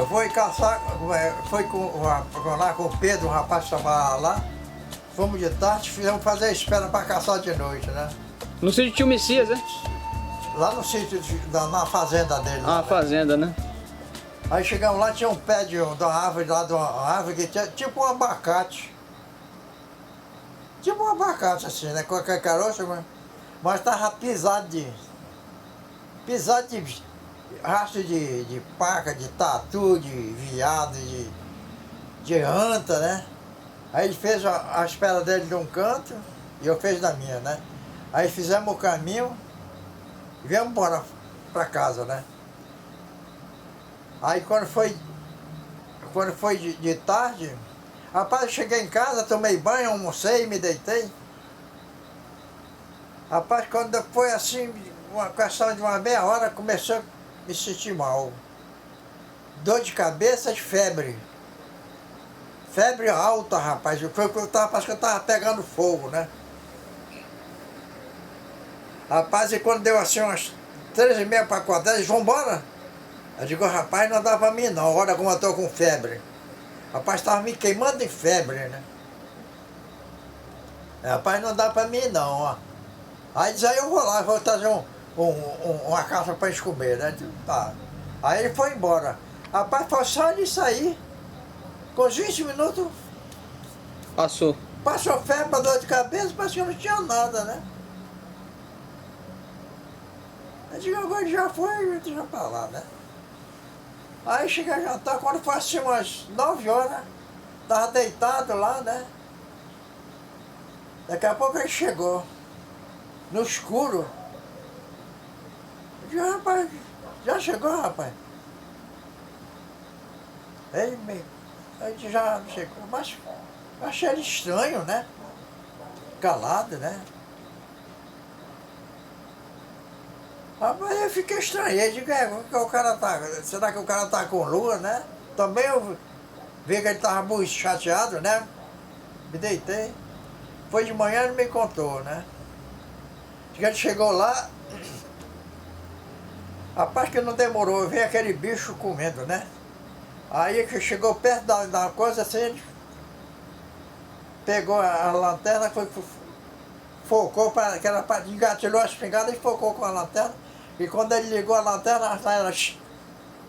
Eu fui caçar, foi lá com o Pedro, o rapaz que estava lá. Fomos de tarde, fizemos fazer espera para caçar de noite, né? No sítio Tio Messias, né? Lá no sítio, na fazenda dele. Ah, lá, a fazenda, né? Aí chegamos lá, tinha um pé de uma árvore lá, de uma árvore que tinha tipo um abacate. Tipo um abacate assim, né? Com aquele caroço, mas estava pisado de rastro de paca, de tatu, de viado, de anta, né? Aí ele fez a espera dele de um canto e eu fiz da minha, né? Aí fizemos o caminho e viemos embora para casa, né? Aí quando foi de tarde, rapaz, eu cheguei em casa, tomei banho, almocei, me deitei. Rapaz, quando foi assim, uma questão de uma meia hora, começou a me sentir mal. Dor de cabeça e febre. Febre alta, rapaz. Parece que eu tava pegando fogo, né? Rapaz, e quando deu assim umas 3h30 para 4, eles vão embora. Eu digo, rapaz, não dá para mim não, olha como eu tô com febre. Rapaz, estava me queimando de febre, né? Rapaz, não dá para mim não, ó. Aí diz, aí eu vou lá, vou trazer uma caça para eles comer, né? Tá. Aí ele foi embora. Rapaz, foi só ele sair. Com uns 20 minutos, Passou. passou febre, dor de cabeça, parece que não tinha nada, né? Eu digo, agora já foi, já pra lá, né? Aí cheguei a jantar, quando foi assim umas 9 horas, tava deitado lá, né? Daqui a pouco ele chegou, no escuro. Eu digo, rapaz, já chegou, rapaz? Ele já chegou, mas eu achei ele estranho, né? Calado, né? Rapaz, eu fiquei estranho, digo, o cara tá, será que o cara tá com lua, né? Também eu vi que ele tava muito chateado, né? Me deitei. Foi de manhã, ele me contou, né? Diz que ele chegou lá, rapaz, que não demorou, veio aquele bicho comendo, né? Aí que chegou perto da coisa assim, ele pegou a lanterna, focou, engatilhou a espingarda e focou com a lanterna. E quando ele ligou a lanterna, ela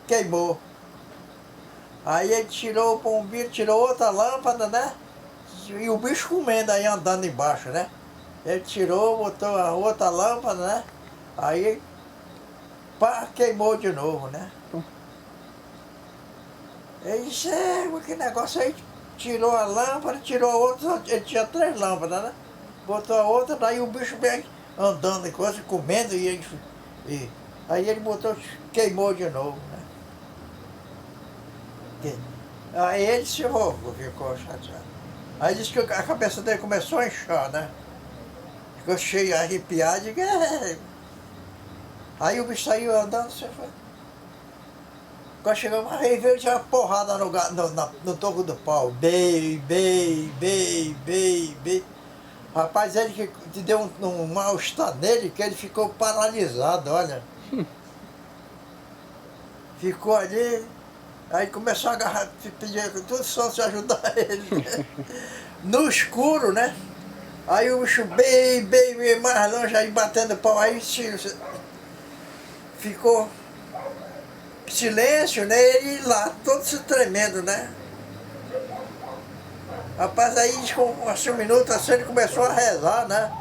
queimou. Aí ele tirou o bombilho, tirou outra lâmpada, né? E o bicho comendo aí, andando embaixo, né? Ele tirou, botou a outra lâmpada, né? Aí, pá, queimou de novo, né? Ele disse, que negócio aí, tirou a lâmpada, tirou a outra, ele tinha 3 lâmpadas, né? Botou a outra, daí o bicho bem andando, coisa, comendo, aí ele botou, queimou de novo, né? Aí ele se envolveu, ficou chateado. Aí disse que a cabeça dele começou a inchar, né? Ficou cheio, arrepiado, e aí o bicho saiu andando, você foi. Quando chegamos, aí veio tinha uma porrada no toco do pau. Bem. Rapaz, ele que deu um mal-estar nele, que ele ficou paralisado, olha. Ficou ali, aí começou a agarrar, pedir tudo só se ajudar ele. No escuro, né? Aí o bicho bem mais longe, aí batendo pau, aí ficou silêncio, né? Ele lá, todo se tremendo, né? Rapaz, aí com assim, 1 minuto assim, ele começou a rezar, né?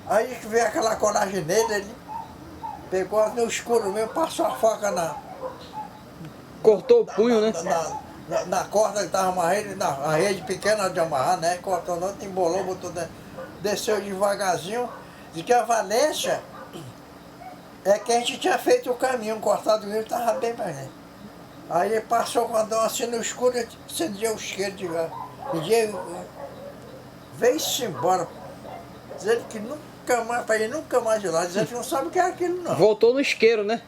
Aí veio aquela coragem nele, ele pegou no escuro mesmo, passou a faca Cortou o punho, né? na corda que estava amarrando, na rede pequena de amarrar, né? Cortou, não, embolou, botou dentro. Desceu devagarzinho, diz que a valência é que a gente tinha feito o caminho, cortado o rio, estava bem mais dentro. Aí ele passou com a mão assim no escuro, acendia o cheiro de gás. E veio-se embora, dizendo que nunca mais, para ele nunca mais de lá, dizendo que não sabe o que é aquilo não. Voltou no isqueiro, né?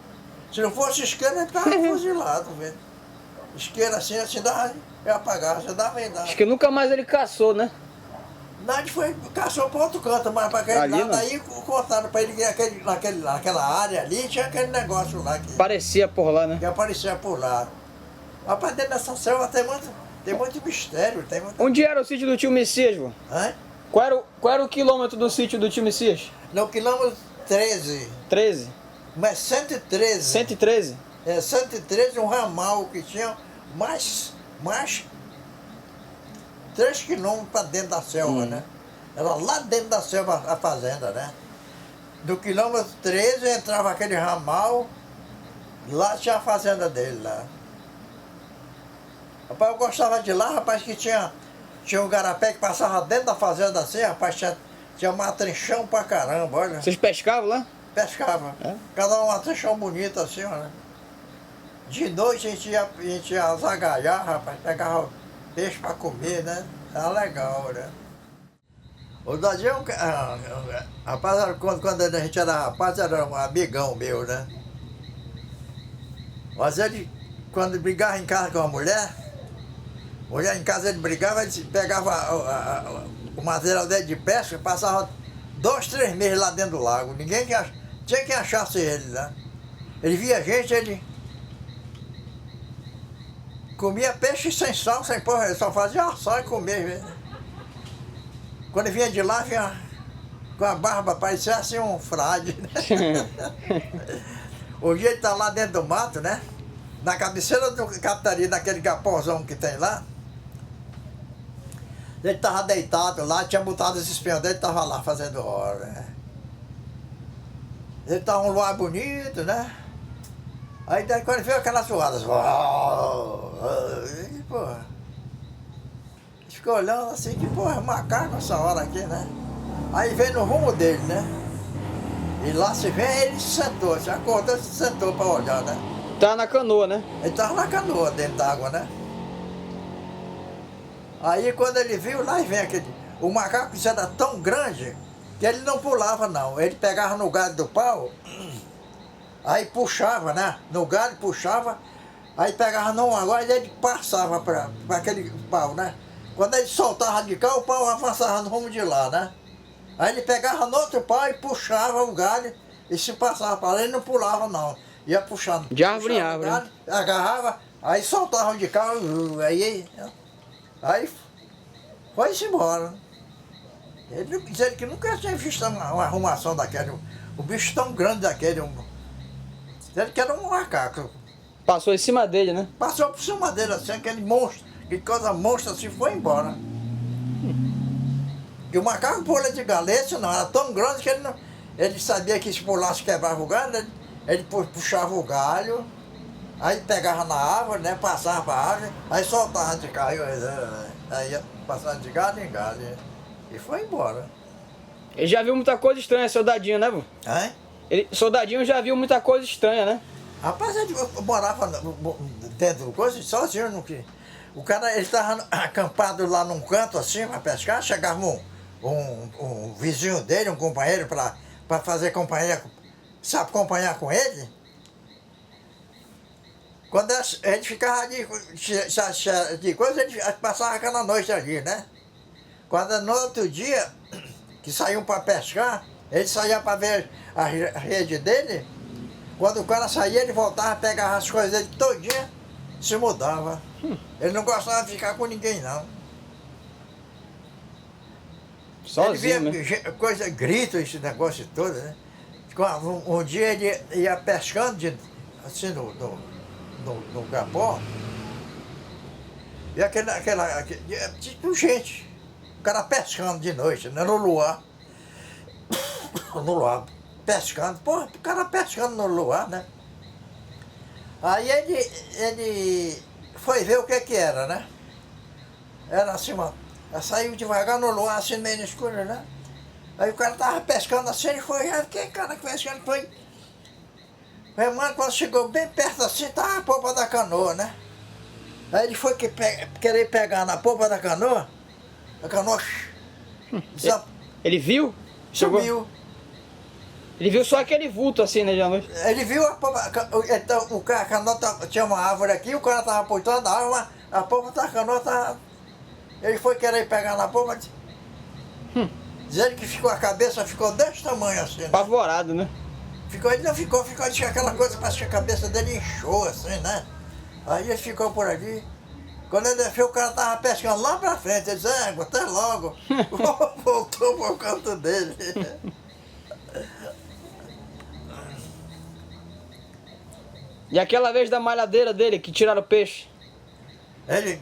Se não fosse isqueiro, ele estava fuzilado, velho. Isqueiro assim dava, eu apagava, você dava e dava. Acho que nunca mais ele caçou, né? Nade foi, caçou para outro canto, mas para aquele Ali, lado não. aí cortaram para ele que naquela área ali tinha aquele negócio lá Parecia por lá, né? que aparecia por lá. Rapaz, dentro dessa selva tem muito mistério, tem muito... Onde era o sítio do tio Messias, vô? Hã? Qual era o quilômetro do sítio do tio Messias? No quilômetro 13, 13? mas 113. 113? É, 113, um ramal que tinha mais 3 quilômetros para dentro da selva, né? Era lá dentro da selva a fazenda, né? Do quilômetro 13 entrava aquele ramal, lá tinha a fazenda dele lá. Rapaz, eu gostava de lá, rapaz, que tinha um garapé que passava dentro da fazenda assim, rapaz, tinha matrinchão pra caramba, olha. Vocês pescavam lá? Pescava. É? Cada um matrinchão bonito assim, olha. De noite a gente ia zagaiar, rapaz, pegava peixe pra comer, né? Era legal, né? O Dadinho, rapaz, quando a gente era rapaz, era um amigão meu, né? Mas ele, quando brigava em casa com a mulher em casa ele brigava, ele pegava o material dele de pesca, passava 2, 3 meses lá dentro do lago. Ninguém tinha quem achasse ele, né? Ele via a gente, ele comia peixe sem sal, sem porra, ele só fazia sal e comer. Quando ele vinha de lá, vinha com a barba, parecia assim um frade, né? Hoje ele tá lá dentro do mato, né? Na cabeceira do capitania, naquele capozão que tem lá. Ele tava deitado lá, tinha botado os espinhos dele, tava lá fazendo hora, né? Ele tava um luar bonito, né? Aí daí quando ele viu aquelas zoadas, porra, ficou olhando assim, que porra, macaco essa hora aqui, né? Aí veio no rumo dele, né? E lá se vê, ele se sentou, se acordou e se sentou pra olhar, né? Tá na canoa, né? Ele tava na canoa, dentro d'água, né? Aí quando ele viu, lá vem o macaco já era tão grande que ele não pulava não. Ele pegava no galho do pau, aí puxava, né? No galho puxava, aí pegava no agora e ele passava para aquele pau, né? Quando ele soltava de cá, o pau avançava no rumo de lá, né? Aí ele pegava no outro pau e puxava o galho e se passava para lá, ele não pulava não. Ia puxando. De árvore em puxava o árvore. galho, agarrava, aí soltava de cá, aí foi-se embora. Ele disse que nunca tinha visto uma arrumação daquele, um bicho tão grande daquele. Ele que era um macaco. Passou em cima dele, né? Passou por cima dele assim, aquele monstro, que coisa monstro assim, foi embora. E o macaco pula de galete, não, era tão grande que ele sabia que se pulasse quebrava o galho, ele puxava o galho, aí pegava na árvore, né, passava para a árvore, aí soltava de galho, aí ia passando de galho em galho, e foi embora. Ele já viu muita coisa estranha, soldadinho, né, vô? Hein? Soldadinho já viu muita coisa estranha, né? Rapaz, ele morava dentro do coisa, sozinho, o cara, ele estava acampado lá num canto assim, para pescar, chegava um vizinho dele, um companheiro, para fazer companhia, sabe, acompanhar com ele. Quando ele ficava de coisa, ele passava aquela noite ali, né? Quando no outro dia, que saíam para pescar, ele saía para ver a rede dele. Quando o cara saía, ele voltava, pegava as coisas dele todinha, se mudava. Ele não gostava de ficar com ninguém, não. Sozinho, ele via coisa, grito, esse negócio todo, né? Um dia ele ia pescando, assim, no Gapó, e tipo gente, o cara pescando de noite, né, no luar, pescando, porra, o cara pescando no luar, né? Aí ele foi ver o que era, né? Era assim, saiu devagar no luar, assim, meio no escuro, né? Aí o cara tava pescando assim, ele foi, que cara que pescando foi? Mano, quando chegou bem perto assim, tava a polpa da canoa, né? Aí ele foi querer pegar na polpa da canoa, a canoa Ele viu? sumiu. Ele viu só aquele vulto assim, né, de noite? Ele viu a polpa, a canoa tinha uma árvore aqui, o cara tava por trás da árvore, a polpa da canoa tava... Ele foi querer pegar na polpa, dizendo que a cabeça ficou desse tamanho assim, né? Apavorado, né? Ele não ficou, tinha aquela coisa, parece que a cabeça dele inchou assim, né? Aí ele ficou por ali. Quando ele desceu, o cara tava pescando lá pra frente. Ele disse, até logo. Voltou pro canto dele. E aquela vez da malhadeira dele, que tiraram o peixe? Ele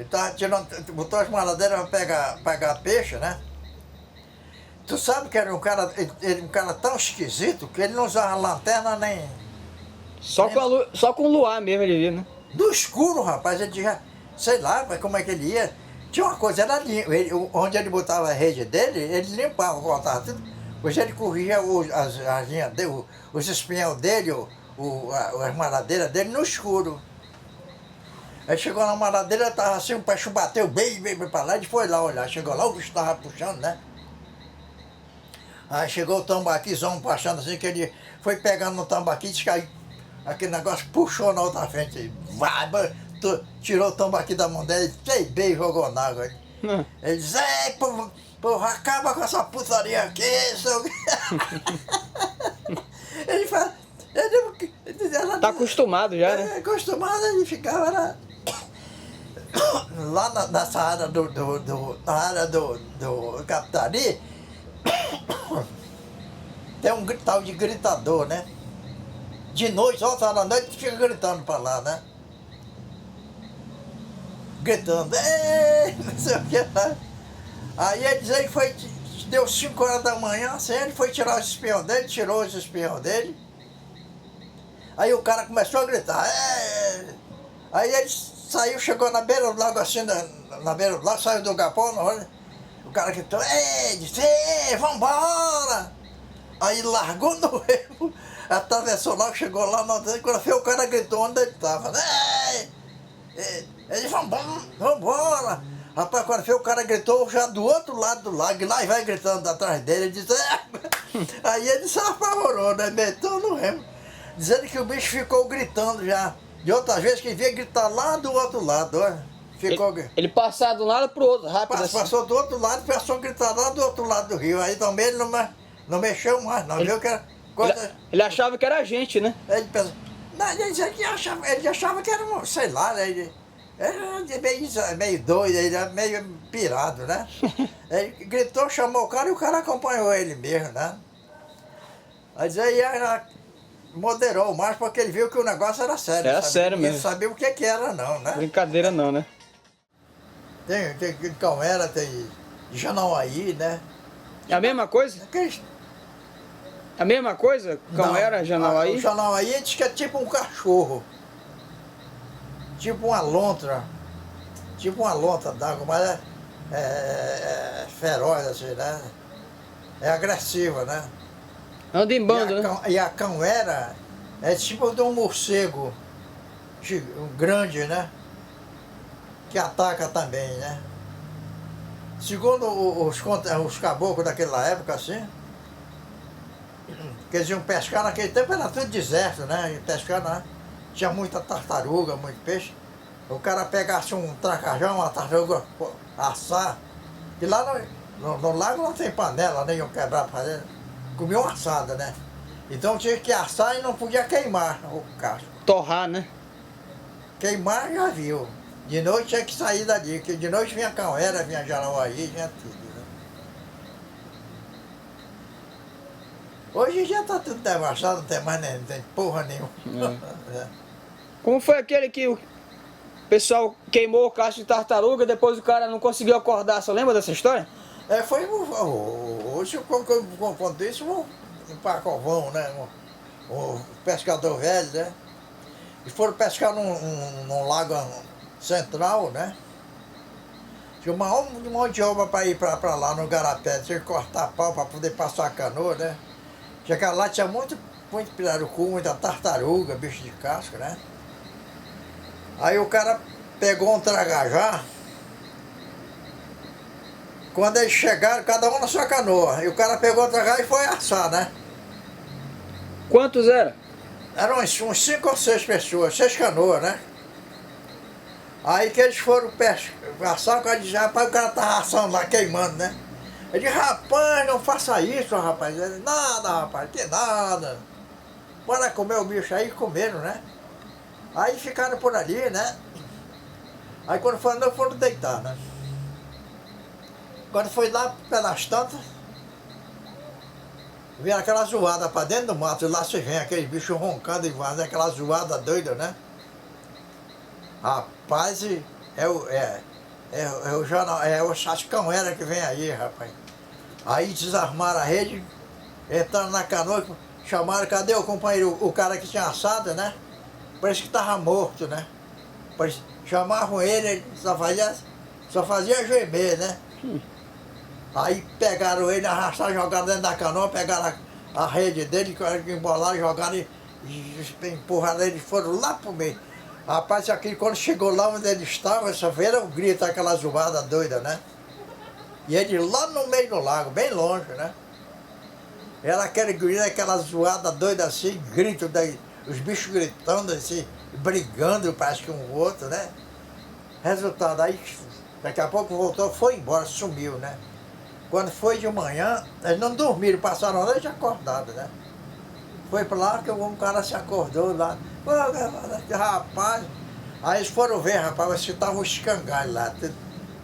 tava tirando, botou as maladeiras pra pegar peixe, né? Tu sabe que era um cara, um cara tão esquisito que ele não usava lanterna nem... Só com o luar mesmo ele viu, né? Do escuro, rapaz, ele já, sei lá como é que ele ia. Tinha uma coisa, era onde ele botava a rede dele, ele limpava, voltava tudo. Hoje ele corria as linhas dele, os espinhos dele, as maladeiras dele no escuro. Aí chegou na maladeira, tava assim, o peixe bateu bem pra lá, ele foi lá olhar. Chegou lá, o bicho tava puxando, né? Aí chegou o tambaquizão puxando assim, que ele foi pegando no tambaqui, caiu. Aquele negócio puxou na outra frente. Vai, tirou o tambaqui da mão dele, bem e jogou na água. Ele disse, ei, porra, acaba com essa putaria aqui, seu... Ele fala... Ele tá acostumado já, né? Acostumado, ele ficava lá nessa área na área do Capitari, tem um tal de gritador, né? De noite, volta da noite, fica gritando pra lá, né? Gritando, ei, não sei o que lá. Aí ele dizia que foi, deu 5 horas da manhã, assim, ele foi tirar os espião dele, tirou os espião dele. Aí o cara começou a gritar, Aí ele saiu, chegou na beira do lago, assim, na beira do lago, saiu do galpão, o cara gritou, disse, vambora! Aí largou no remo, atravessou lá, chegou lá, quando foi o cara gritou onde ele estava, ele vambora! Rapaz, quando foi o cara gritou já do outro lado do lago, e lá vai gritando atrás dele, ele disse, Aí ele se apavorou, né, meteu no remo, dizendo que o bicho ficou gritando já. De outras vezes que vinha gritar lá do outro lado, olha. Ficou... Ele passava de um lado pro outro, rápido assim. Passou do outro lado e passou a gritar lá do outro lado do rio. Aí também ele não mexeu mais, não viu que era coisa... Ele achava que era gente, né? Ele pensou... Não, ele achava que era, sei lá, né? Ele era meio doido, ele era meio pirado, né? Ele gritou, chamou o cara e o cara acompanhou ele mesmo, né? Mas aí moderou mais porque ele viu que o negócio era sério. Era sério mesmo. Ele sabia o que era não, né? Brincadeira não, né? Tem Calmera, tem Janauaí, né? É a mesma coisa? A mesma coisa? Calmera, Janauaí? O Janauaí diz que é tipo um cachorro. Tipo uma lontra. Tipo uma lontra d'água, mas é feroz assim, né? É agressiva, né? Anda em bando, né? E a cauera é tipo de um morcego grande, né? Que ataca também, né? Segundo os caboclos daquela época, assim, que eles iam pescar naquele tempo, era tudo deserto, né? E pescar, né? Tinha muita tartaruga, muito peixe. O cara pegasse um tracajão, uma tartaruga, assar, e lá no lago não tem panela, nem iam quebrar pra dentro. Comiam assada, né? Então tinha que assar e não podia queimar o casco. Torrar, né? Queimar já viu. De noite tinha que sair dali, porque de noite vinha Calmera, vinha Janauaí, vinha tudo, né? Hoje já tá tudo devastado, não tem mais nem, não tem porra nenhuma. É. Como foi aquele que o pessoal queimou o casco de tartaruga, depois o cara não conseguiu acordar? Você lembra dessa história? Foi hoje eu conto isso um pacovão, né? Um pescador velho, né? E foram pescar num lago central, né? Tinha um monte de obra para ir para lá no Garapé, tinha que cortar pau para poder passar a canoa, né? Chegar lá tinha muito pirarucu, muita tartaruga, bicho de casco, né? Aí o cara pegou um tragajá. Quando eles chegaram, cada um na sua canoa. E o cara pegou o tragajá e foi assar, né? Quantos eram? Eram uns 5 ou 6 pessoas, 6 canoas, né? Aí que eles foram assar, o cara disse, rapaz, o cara tá assando lá, queimando, né? Ele disse, rapaz, não faça isso, rapaz. Ele, nada, rapaz, que nada. Bora comer o bicho aí, comeram, né? Aí ficaram por ali, né? Aí quando foram deitar, né? Quando foi lá pelas tantas, vem aquela zoada pra dentro do mato, e lá se vem aquele bicho roncando e vazando, aquela zoada doida, né? Rapaz, é o Chascão era que vem aí, rapaz. Aí desarmaram a rede, entraram na canoa, chamaram, cadê o companheiro, o cara que tinha assado, né? Parece que estava morto, né? Chamavam ele só fazia gemer, né? Aí pegaram ele, arrastaram, jogaram dentro da canoa, pegaram a rede dele, embolaram, jogaram e empurraram ele, foram lá pro meio. Rapaz, aquele, quando chegou lá onde ele estava, só viram o grito, aquela zoada doida, né? E ele lá no meio do lago, bem longe, né? Era aquele grito, aquela zoada doida assim, grito, daí, os bichos gritando assim, brigando, parece que um outro, né? Resultado, aí daqui a pouco voltou, foi embora, sumiu, né? Quando foi de manhã, eles não dormiram, passaram a noite acordados, né? Foi para lá que um cara se acordou lá. Rapaz, aí eles foram ver, rapaz, se estavam os cangalhos lá,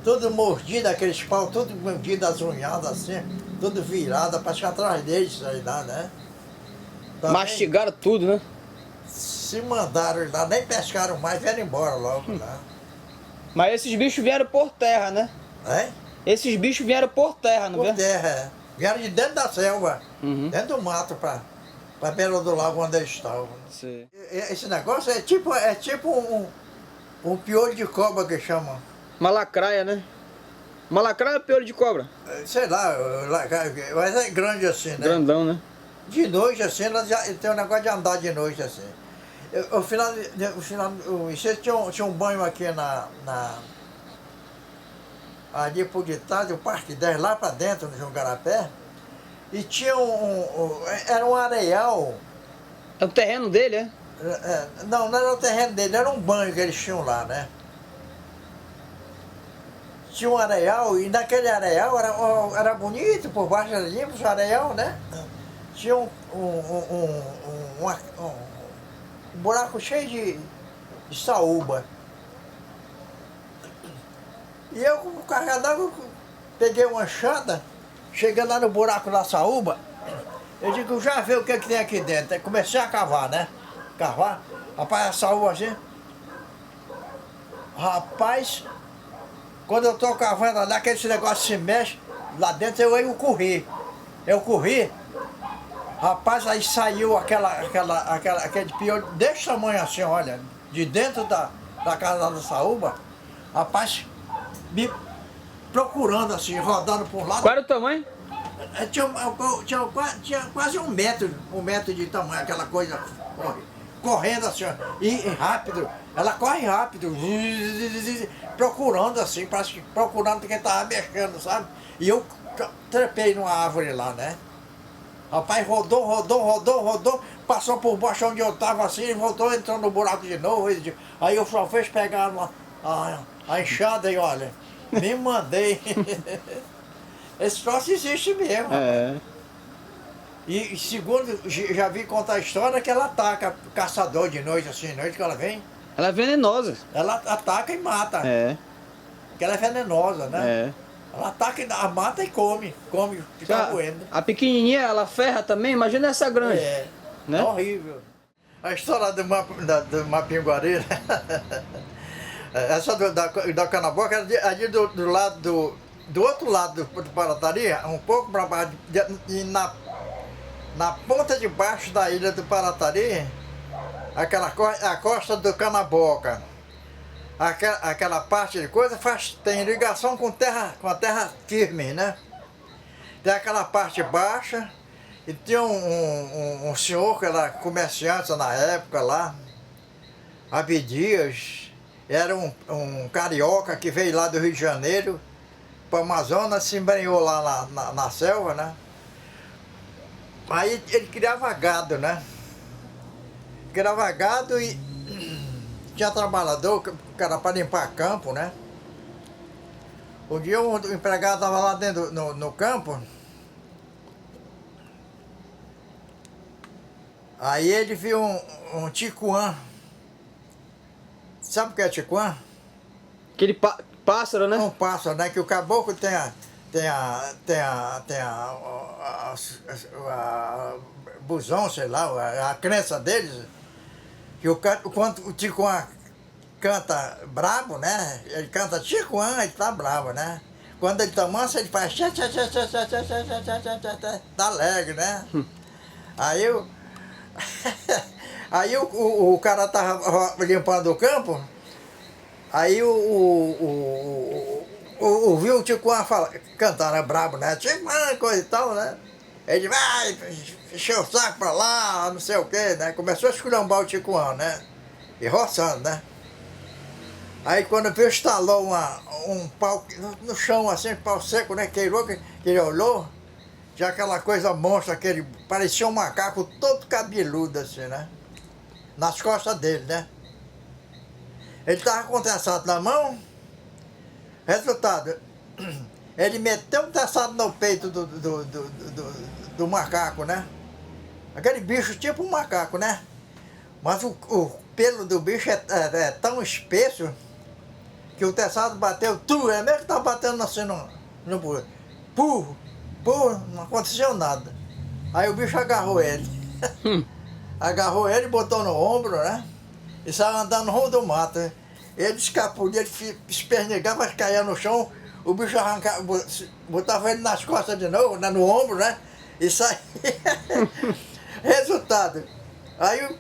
tudo mordido, aqueles pau, tudo mordido, as unhadas assim, tudo virado, para ficar atrás deles aí lá, né? Também, mastigaram tudo, né? se mandaram lá, nem pescaram mais, vieram embora logo lá. Mas esses bichos vieram por terra, né? É? Esses bichos vieram por terra, não Por vieram? terra, é. Vieram de dentro da selva, Uhum. dentro do mato, para beira do lago onde eles estavam. Sim. Esse negócio é tipo um piolho de cobra que chamam. Malacraia, né? Malacraia é piolho de cobra? Sei lá, mas é grande assim, né? Grandão, né? De noite assim, tem um negócio de andar de noite assim. Você tinha um banho aqui ali por detrás do Parque 10, lá para dentro, no Jungarapé, e tinha era um areal. É o terreno dele, é? Não, não era o terreno dele, era um banho que eles tinham lá, né? Tinha um areal, e naquele areal era bonito, por baixo era limpo o areal, né? Tinha um buraco cheio de saúba. E eu, com o carro d'água, peguei uma enxada, cheguei lá no buraco da saúba, eu digo, já vi o que tem aqui dentro. Aí comecei a cavar, né? Cavar. Rapaz, a saúba assim. Rapaz, quando eu tô cavando lá, aquele negócio se mexe, lá dentro eu corri. Eu corri, rapaz, aí saiu aquele piolho desse tamanho assim, olha, de dentro da casa da saúba, rapaz, me procurando assim, rodando por lá. Qual era o tamanho? Tinha quase um metro de tamanho, aquela coisa correndo assim, ó, e rápido, ela corre rápido, procurando assim, parece que procurando porque estava mexendo, sabe? E eu trepei numa árvore lá, né? Rapaz, rodou, passou por baixo onde eu estava assim, e voltou, entrou no buraco de novo. Aí eu só fez pegar a enxada e olha, me mandei. Esse troço existe mesmo. É. E segundo, já vi contar a história que ela ataca caçador de noite, assim, de noite que ela vem. Ela é venenosa. Ela ataca e mata. É. Porque ela é venenosa, né? É. Ela ataca, mata e come, fica roendo. A pequenininha, ela ferra também, imagina essa grande. É, né? é horrível. A história do Mapinguari, essa da Canaboca era ali do outro lado do Paratari, um pouco para baixo, e na ponta de baixo da ilha do Paratari, a costa do Canaboca. Aquela parte de coisa tem ligação com a terra firme, né? Tem aquela parte baixa, e tinha um senhor que era comerciante na época lá, Abdias, era um carioca que veio lá do Rio de Janeiro para o Amazonas, se embrenhou lá na selva, né? Aí ele criava gado, né? Criava gado e tinha trabalhador, que era para limpar campo, né? Um dia o empregado estava lá dentro no campo, aí ele viu um ticuã Sabe o que é tiquã? Aquele pássaro, né? Um pássaro, né? Que o caboclo tem a busão, sei lá, a crença deles, que quando o tiquã canta brabo, né? Ele canta tiquã, ele tá bravo, né? Quando ele tá manso, ele faz tchá, tchá, tchá, tchá, tchá, tchá, tchá, tchá, tchá, tchá, tchá, tá alegre, né? Aí eu... Aí o cara tava limpando o campo, aí ouviu o tiquã cantar, né? Brabo, né? Tiquã, coisa e tal, né? Ele vai, encheu o saco pra lá, não sei o quê, né? Começou a esculhambar o tiquã, né? E roçando, né? Aí quando viu, estalou um pau no chão, assim, pau seco, né? Queirou, que ele olhou, já aquela coisa monstra, aquele, parecia um macaco todo cabeludo, assim, né? Nas costas dele, né? Ele tava com o teçado na mão, resultado, ele meteu o teçado no peito do macaco, né? Aquele bicho tipo um macaco, né? Mas o pelo do bicho é tão espesso que o teçado bateu tudo, é mesmo que tá batendo assim no burro. Purro, não aconteceu nada. Aí o bicho agarrou ele. Agarrou ele, botou no ombro, né? E saiu andando no rumo do mato. Né? Ele escapulia, ele espernegava, caía no chão, o bicho arrancava, botava ele nas costas de novo, né? No ombro, né? E saía. Resultado. Aí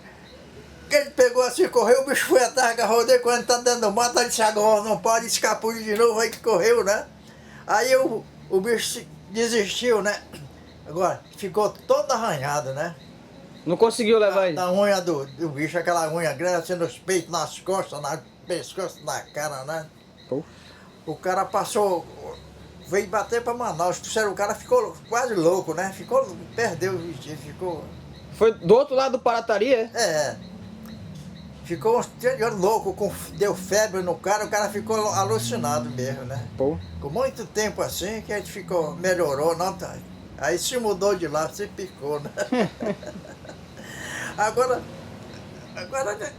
ele pegou assim, correu, o bicho foi atrás, agarrou dele, quando ele tá dentro do mato, ele se agarrou, não pode, escapuliu de novo, aí que correu, né? Aí o bicho desistiu, né? Agora, ficou todo arranhado, né? Não conseguiu levar ele? Na unha do bicho, aquela unha grande, assim, nos peitos, nas costas, no pescoço, na cara, né? Pô. O cara passou, veio bater pra Manaus, o cara ficou quase louco, né? Perdeu o vestido, ficou... Foi do outro lado do Paratari, é? É. Ficou louco, deu febre no cara, o cara ficou alucinado mesmo, né? Pô. Com muito tempo assim que a gente melhorou, não, tá? Aí se mudou de lá, se picou, né? Agora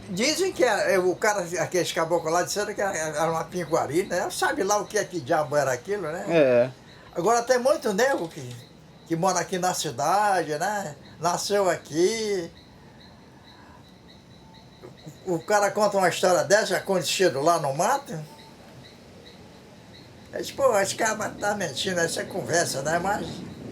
dizem que o cara, aqueles caboclos lá, disseram que era uma pinguari, né? Sabe lá o que diabo era aquilo, né? É. Agora tem muito nego que mora aqui na cidade, né? Nasceu aqui. O cara conta uma história dessa, acontecido lá no mato. É tipo, esse cara tá mentindo, essa é conversa, né? Mas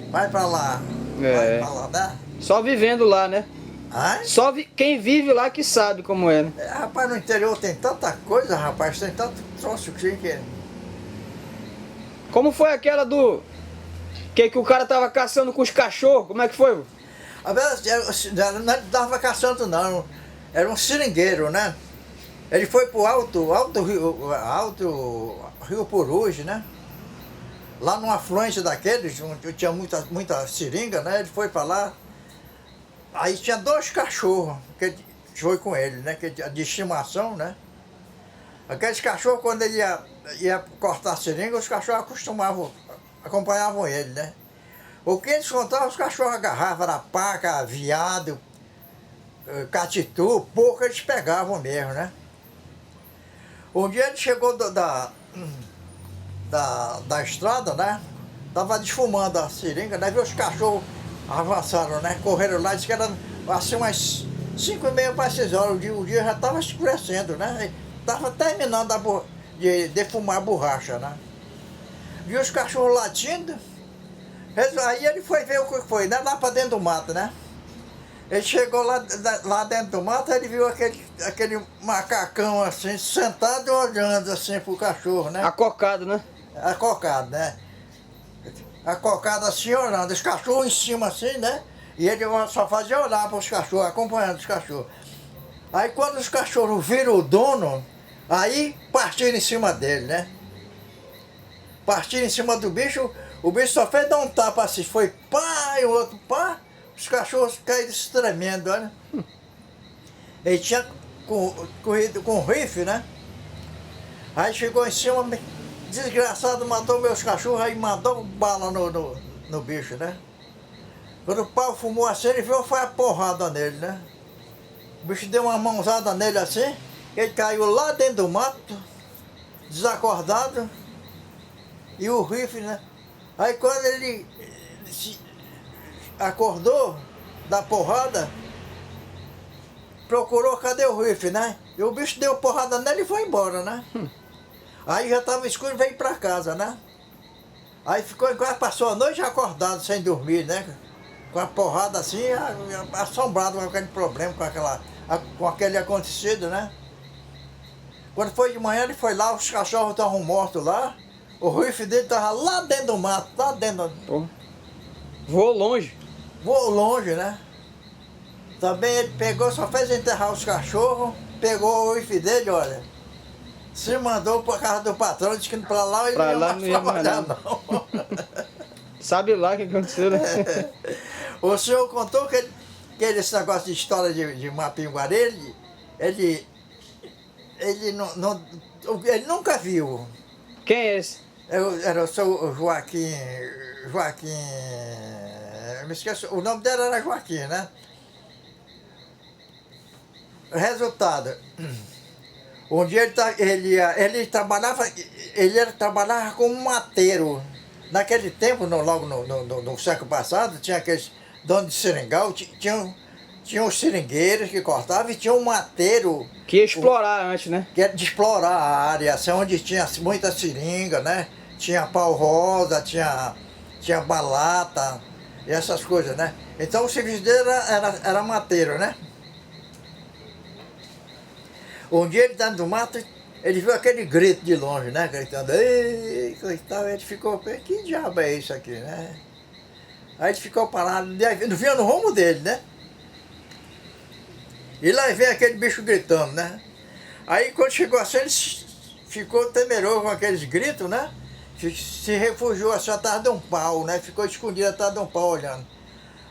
vai pra lá, vai pra lá, né? Só vivendo lá, né? Ai? Só quem vive lá que sabe como é, né? Rapaz, no interior tem tanta coisa, rapaz, tem tanto troço que... Como foi aquela do... Que o cara tava caçando com os cachorros? Como é que foi? A verdade, não estava caçando não, era um seringueiro, né? Ele foi pro alto Rio Purus, né? Lá numa afluência daqueles, onde tinha muita seringa, né? Ele foi para lá. Aí tinha 2 cachorros que ele foi com ele, né? De estimação, né? Aqueles cachorros, quando ele ia cortar a seringa, os cachorros acompanhavam ele, né? O que eles contavam, os cachorros agarravam, era paca, viado, catitu, porco, eles pegavam mesmo, né? Um dia ele chegou da estrada, né? Tava desfumando a seringa, né? Viu os cachorros avançaram, né? Correram lá, disse que era assim umas 5h30 para 6 horas. O dia já estava escurecendo, né? Tava terminando de defumar a borracha, né? Viu os cachorros latindo. Aí ele foi ver o que foi, né? Lá para dentro do mato, né? Ele chegou lá dentro do mato, ele viu aquele macacão assim, sentado e olhando assim pro cachorro, né? Acocado, né? Acocado, né? Acocado assim, olhando, os cachorros em cima assim, né? E ele só fazia olhar para os cachorros, acompanhando os cachorros. Aí quando os cachorros viram o dono, aí partiram em cima dele, né? Partiram em cima do bicho, o bicho só fez dar um tapa assim, foi pá, e o outro pá, os cachorros caíram se tremendo, olha. Ele tinha corrido com rifle, né? Aí chegou em cima, desgraçado, matou meus cachorros, aí mandou bala no bicho, né? Quando o pau fumou assim, ele viu, foi a porrada nele, né? O bicho deu uma mãozada nele assim, Ele caiu lá dentro do mato, desacordado, e o rifle, né? Aí quando ele se acordou da porrada, procurou, cadê o rifle, né? E o bicho deu porrada nele e foi embora, né? Aí já estava escuro e veio para casa, né? Aí ficou, quase passou a noite acordado, sem dormir, né? Com a porrada assim, assombrado com aquele problema, com aquele acontecido, né? Quando foi de manhã, ele foi lá, os cachorros estavam mortos lá, o rifle dele estava lá dentro do mato, lá dentro. Pô. Voou longe. Voou longe, né? Também ele pegou, só fez enterrar os cachorros, pegou o rifle dele, olha, se mandou para casa do patrão, disse que para lá ele não ia mais trabalhar, não. não. Sabe lá o que aconteceu, né? O senhor contou que esse negócio de história de Mapinguari, ele ele nunca viu. Quem é esse? Era o seu Joaquim, eu me esqueço, o nome dele era Joaquim, né? Resultado, um dia ele trabalhava como mateiro. Naquele tempo, logo no século passado, tinha aqueles donos de seringal, tinha os seringueiros que cortavam e tinha um mateiro. Que ia explorar antes, né? Que era de explorar a área, assim, onde tinha muita seringa, né? Tinha pau-rosa, tinha balata e essas coisas, né? Então o serviço dele era mateiro, né? Um dia ele dentro do mato, ele viu aquele grito de longe, né? Gritando, ei, coitado, ele ficou, que diabo é isso aqui, né? Aí ele ficou parado, não vinha no rumo dele, né? E lá vem aquele bicho gritando, né? Aí quando chegou assim, ele ficou temeroso com aqueles gritos, né? Se refugiou assim atrás de um pau, né? Ficou escondido atrás de um pau olhando.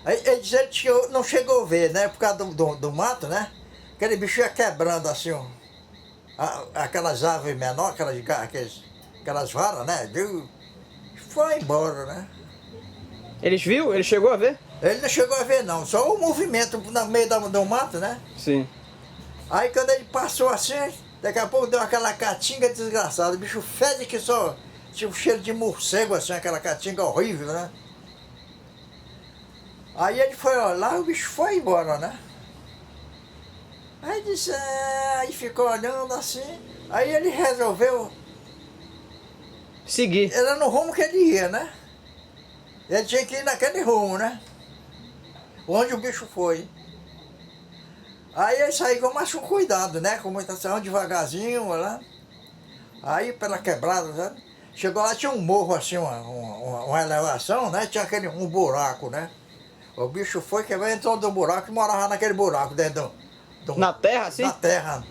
Aí ele disse que não chegou a ver, né? Por causa do mato, né? Aquele bicho ia quebrando assim, aquelas árvores menores, aquelas varas, né? Foi embora, né? Eles viu? Ele chegou a ver? Ele não chegou a ver não, só o movimento no meio do mato, né? Sim. Aí quando ele passou assim, daqui a pouco deu aquela caatinga desgraçada, o bicho fede que só tinha um cheiro de morcego assim, aquela caatinga horrível, né? Aí ele foi olhar, o bicho foi embora, né? Aí disse, aí ficou olhando assim, aí ele resolveu, Seguir. era no rumo que ele ia, né? Ele tinha que ir naquele rumo, né? Onde o bicho foi. Aí ele saiu mais com cuidado, né? Com muita atenção, devagarzinho, lá. Aí pela quebrada, sabe? Chegou lá, tinha um morro assim, uma elevação, né? Tinha um buraco, né? O bicho foi, entrou no buraco e morava naquele buraco, dentro Na terra, assim? na terra.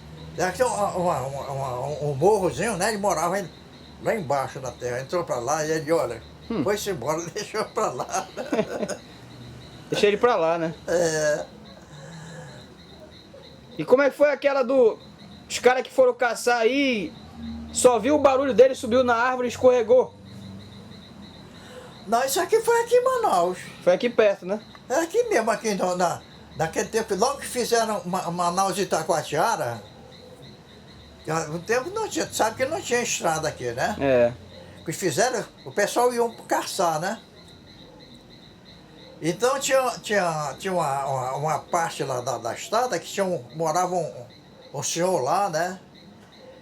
Tinha um morrozinho, né? Ele morava lá embaixo da terra. Entrou pra lá e ele, olha, foi-se embora, deixou pra lá. Deixa ele pra lá, né? É, E como é que foi aquela os caras que foram caçar aí, só viu o barulho dele, subiu na árvore e escorregou? não, isso aqui foi aqui em Manaus. Foi aqui perto, né? É aqui mesmo, aqui naquele tempo, logo que fizeram Manaus e Itacoatiara, no tempo não tinha, sabe que não tinha estrada aqui, né? É. Que fizeram, o pessoal ia caçar, né? Então tinha uma parte lá da estrada que morava um senhor lá, né?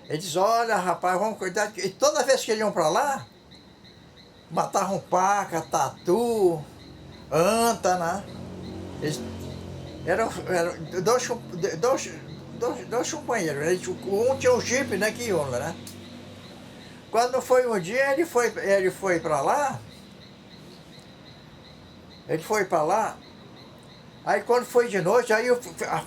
Ele diz, olha rapaz, vamos cuidar. E toda vez que eles iam para lá, matavam paca, tatu, anta, né? Eram dois companheiros. Um tinha um jipe, né, que iam, né? Quando foi um dia, ele foi para lá. Ele foi para lá. Aí quando foi de noite, aí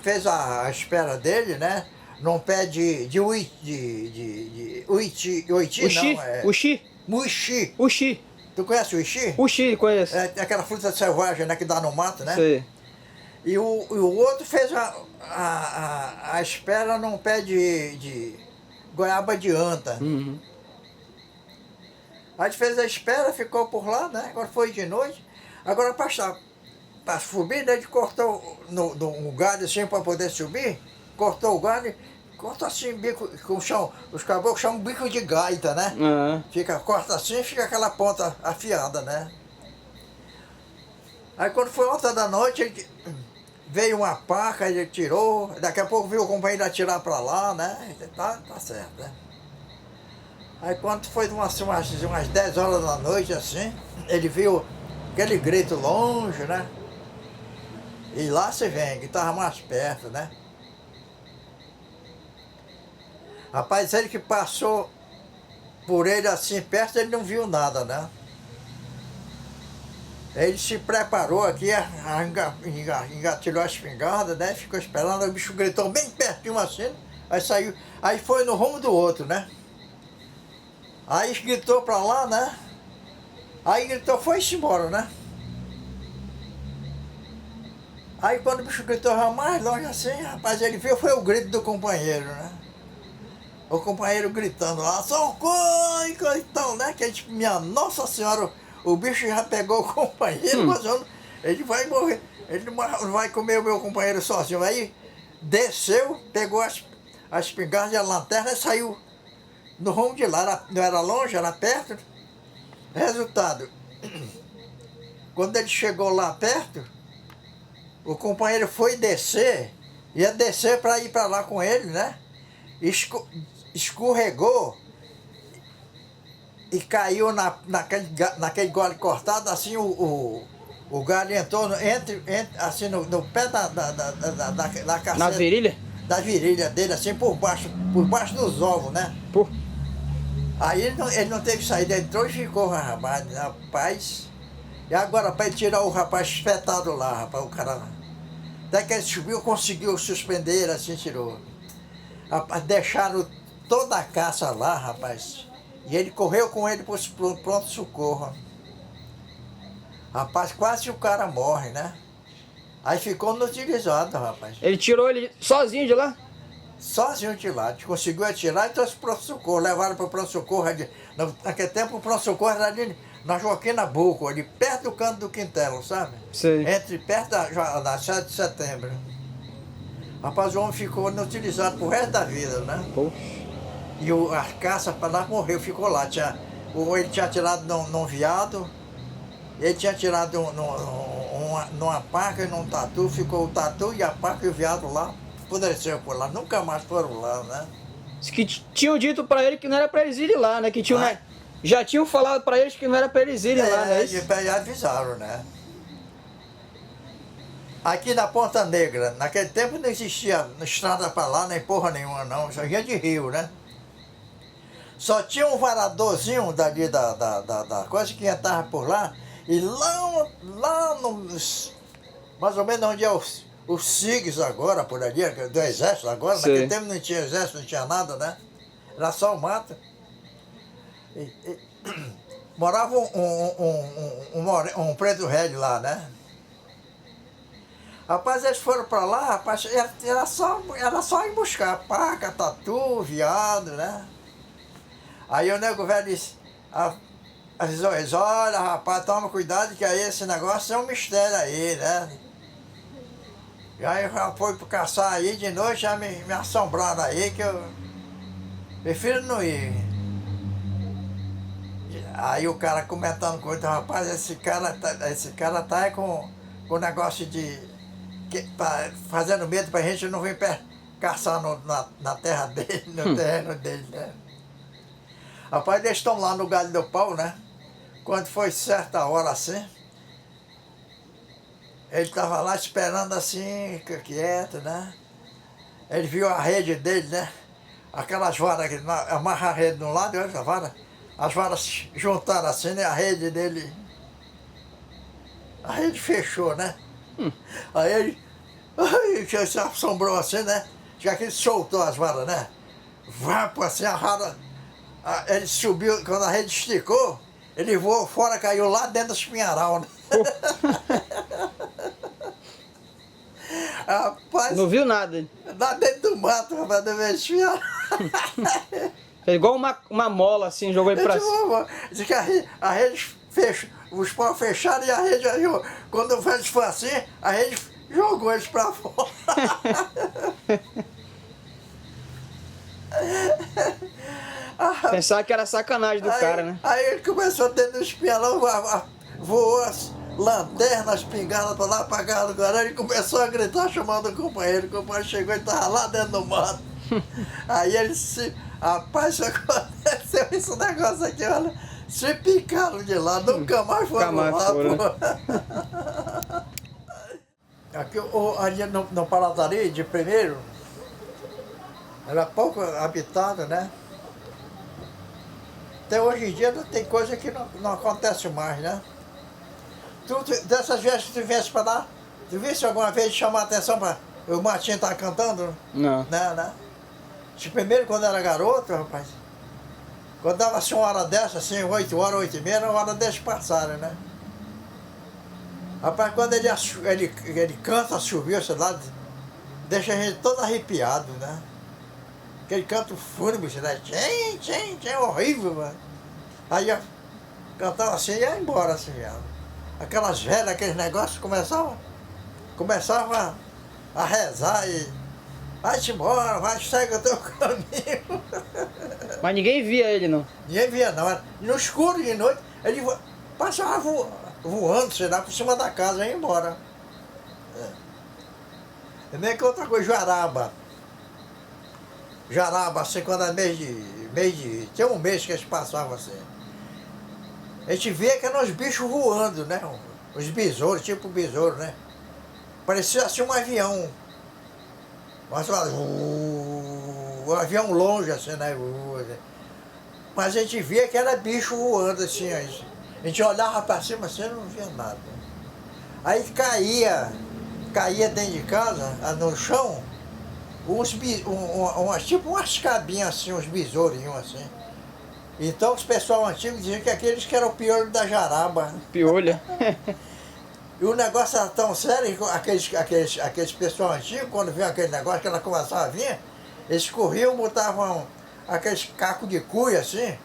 fez a espera dele, né? Num pé de uiti, Uxi, não, é... uxi, Muixi. uxi, Tu conhece o uixi? uxi, conheço. É aquela fruta selvagem, né, que dá no mato, né? Sei. E o outro fez a espera num pé de goiaba de anta. Uhum. Aí fez a espera, ficou por lá, né? Agora foi de noite. Agora para subir, né, ele cortou um galho assim para poder subir, cortou o galho, corta assim, bico, com o chão, os caboclos chamam bico de gaita, né? Aham. Corta assim e fica aquela ponta afiada, né? Aí quando foi ontem da noite, veio uma paca, ele tirou, daqui a pouco viu o companheiro atirar pra lá, né? Tá certo, né? Aí quando foi umas 10 horas da noite, assim, ele viu aquele grito longe, né? E lá se vem, que estava mais perto, né? Rapaz, ele que passou por ele assim perto, ele não viu nada, né? Ele se preparou aqui, engatilhou a espingarda, né? Ficou esperando, o bicho gritou bem pertinho assim, aí saiu, aí foi no rumo do outro, né? Aí gritou pra lá, né? Aí gritou, foi-se embora, né? Aí quando o bicho gritou mais longe assim, rapaz, ele viu, foi o grito do companheiro, né? O companheiro gritando lá, socorro, e então, né? Que a gente, minha Nossa Senhora, o bicho já pegou o companheiro, mas ele vai morrer, ele não vai comer o meu companheiro sozinho. Aí desceu, pegou a espingarda e a lanterna e saiu no rumo de lá, não era longe, era perto. Resultado, quando ele chegou lá perto, o companheiro foi descer, ia descer para ir para lá com ele, né? Escorregou e caiu naquele galho cortado, assim o galho entrou assim no pé da caceta. Na virilha? Da virilha dele, assim por baixo dos ovos, né? Pô. Aí ele não teve saída, entrou e ficou, rapaz. E agora, para ele tirar o rapaz espetado lá, rapaz, o cara. Até que ele subiu, conseguiu suspender, assim, tirou. Rapaz, deixaram toda a caça lá, rapaz. E ele correu com ele para o pronto-socorro. Rapaz, quase o cara morre, né? Aí ficou inutilizado, rapaz. Ele tirou ele sozinho de lá? Sozinho de lá. Conseguiu atirar e trouxe para o pronto-socorro. Levaram para o pronto-socorro. Naquele tempo o pronto-socorro era ali na Joaquim Nabuco, ali perto do canto do Quintelo, sabe? Sei. Perto da 7 de setembro. Rapaz, o homem ficou inutilizado pro resto da vida, né? Pô. E a caça para lá morreu, ficou lá. Ele tinha atirado num veado, ele tinha atirado numa paca e num tatu, ficou o tatu e a paca e o veado lá, apodreceu por lá, nunca mais foram lá, né? Diz que tinham dito pra ele que não era pra eles irem lá, né? Que tinham, né? Já tinham falado pra eles que não era pra eles irem lá, né? E avisaram, né? Aqui na Ponta Negra, naquele tempo não existia estrada para lá, nem porra nenhuma não, só ia de rio, né? Só tinha um varadorzinho dali da coisa que entrava por lá, e lá mais ou menos onde é os SIGs agora, por ali, do exército agora, Sim. Naquele tempo não tinha exército, não tinha nada, né? Era só o mato. Morava um preto velho lá, né? Rapaz, eles foram pra lá, rapaz, era só ir buscar paca, tatu, viado, né? Aí o nego velho disse, avisou eles, olha rapaz, toma cuidado que aí esse negócio é um mistério aí, né? E aí já foi pro caçar aí, de noite já me assombraram aí, que eu prefiro não ir. Aí o cara comentando com ele, rapaz, esse cara tá com negócio fazendo medo pra gente não vir caçar na terra dele, no terreno dele, né? Rapaz, eles estão lá no galho do pau, né? Quando foi certa hora assim, ele estava lá esperando assim, quieto, né? Ele viu a rede dele, né? Aquelas varas que amarra a rede de um lado e outra vara. As varas juntaram assim, né? A rede dele. A rede fechou, né? Aí ele se assombrou assim, né? Já que ele soltou as varas, né? Vapo assim, a vara. Ele subiu, quando a rede esticou, ele voou fora, caiu lá dentro do espinharal, né? Rapaz, Não viu nada. lá dentro do mato, rapaz, do meu espinharal. É igual uma mola assim, jogou ele pra cima. Diz que a rede fechou, os paus fecharam e a rede, quando o velho foi assim, a rede jogou eles pra fora. Pensava que era sacanagem do cara, né? Aí ele começou a ter no espinhalão, voou as lanternas, espingardas para lá, apagaram o cara, ele começou a gritar chamando o companheiro chegou e estava lá dentro do mato. Aí ele se... Rapaz, isso aconteceu esse negócio aqui, olha, se picaram de lá, nunca mais foram lá, pô. Aqui, ali no Palatari, de primeiro, era pouco habitado, né? Até hoje em dia tem coisa que não acontece mais, né? Dessas vezes que tu viesse para lá, tu visse alguma vez chamar a atenção para o Martinho estar cantando? Não. Não. Primeiro, quando era garoto, rapaz, quando dava assim uma hora dessa, assim, 8 horas, 8 e meia, era uma hora dessas passaram, né? Rapaz, quando ele canta, assobio, sei lá, deixa a gente todo arrepiado, né? Aquele canto fúnebre, né? Tchim, horrível, mano. Aí eu cantava assim e ia embora, assim, aquelas velhas, aqueles negócios, começavam a rezar e vai-te embora, segue o teu caminho. Mas ninguém via ele, não? Ninguém via, não. No escuro de noite, ele passava voando, sei lá, por cima da casa e ia embora. É nem que outra coisa, Jaraba, assim, quando era tinha um mês que eles passavam assim. A gente via que eram os bichos voando, né? Os besouros, tipo besouro, né? Parecia assim um avião. Mas um avião longe, assim, né? Mas a gente via que era bicho voando, assim. A gente olhava para cima assim e não via nada. Aí caía dentro de casa, no chão, tipo umas cabinhas assim, uns besourinhos assim. Então os pessoal antigos diziam que aqueles que eram o piolho da jaraba. Piolho. E o negócio era tão sério que aqueles pessoal antigos, quando viam aquele negócio que ela começava a vir, eles corriam, botavam aqueles cacos de cuia assim,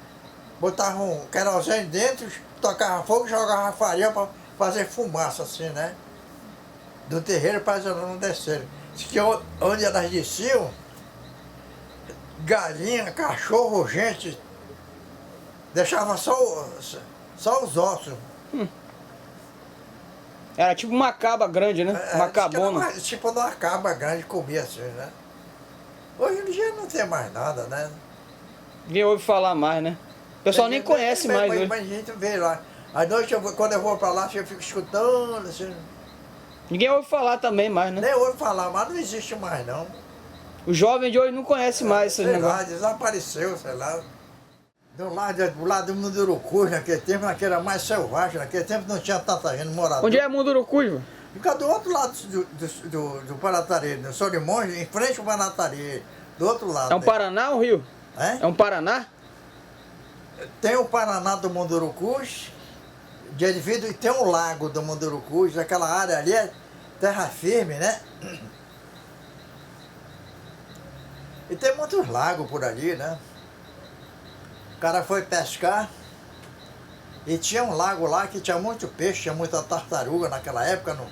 botavam querosene dentro, tocavam fogo e jogavam farinha para fazer fumaça assim, né? Do terreiro para elas não descerem. Diz que onde elas desciam, galinha, cachorro, gente, deixava só os ossos. Era tipo uma caba grande, né? Uma cabona. Tipo uma caba grande, comia assim, né? Hoje em dia não tem mais nada, né? Ninguém ouve falar mais, né? O pessoal nem conhece mais hoje. Mas a gente vê lá. À noite, quando eu vou pra lá, eu fico escutando, assim. Ninguém ouve falar também mais, né? Nem ouve falar, mas não existe mais, não. O jovem de hoje não conhece mais esses negócios. Sei lá, desapareceu, sei lá. Do lado do Munduruku, naquele tempo, era mais selvagem, naquele tempo não tinha tanta gente moradora. Onde é Munduruku? Fica do outro lado do Paratari, no Solimões, em frente ao Paratari, do outro lado. É um Paraná ou Rio? É um Paraná? Tem o Paraná do Mundurucus, e tem um lago do Mundurucus, aquela área ali é terra firme, né? E tem muitos lagos por ali, né? O cara foi pescar e tinha um lago lá que tinha muito peixe, tinha muita tartaruga naquela época, não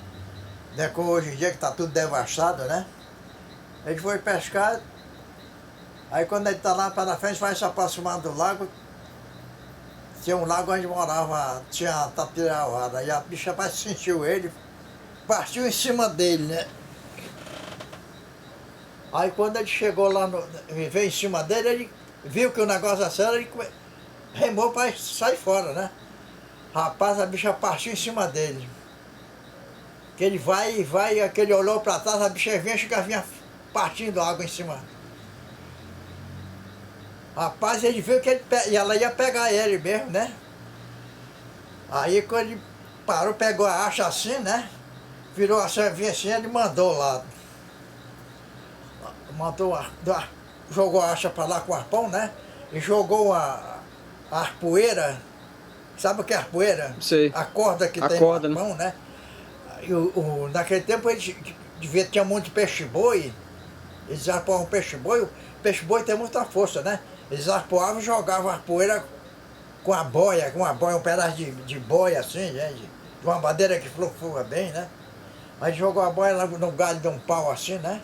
é como hoje em dia que está tudo devastado, né? A gente foi pescar, aí quando ele está lá para frente, vai se aproximar do lago, tinha um lago onde morava, tinha tapirauara, e a bicha sentiu ele, partiu em cima dele, né? Aí quando ele chegou lá, veio em cima dele, ele viu que o negócio era sério, ele remou para sair fora, né? Rapaz, a bicha partiu em cima dele. Que ele vai, que ele olhou para trás, a bicha vinha partindo água em cima. Rapaz, ele viu que ela ia pegar ele mesmo, né? Aí quando ele parou, pegou a acha assim, né? Virou a servinha assim, ele mandou lá. Jogou a acha para lá com o arpão, né? E jogou a arpoeira. Sabe o que é arpoeira? Sei. A corda que tem no arpão, né? E naquele tempo eles tinha muito peixe-boi. Eles arpoavam peixe-boi. O peixe-boi tem muita força, né? Eles arpoavam e jogavam a arpoeira com a boia, um pedaço de boia assim, né? De uma madeira que flutua bem, né? Aí jogou a boia no galho de um pau assim, né?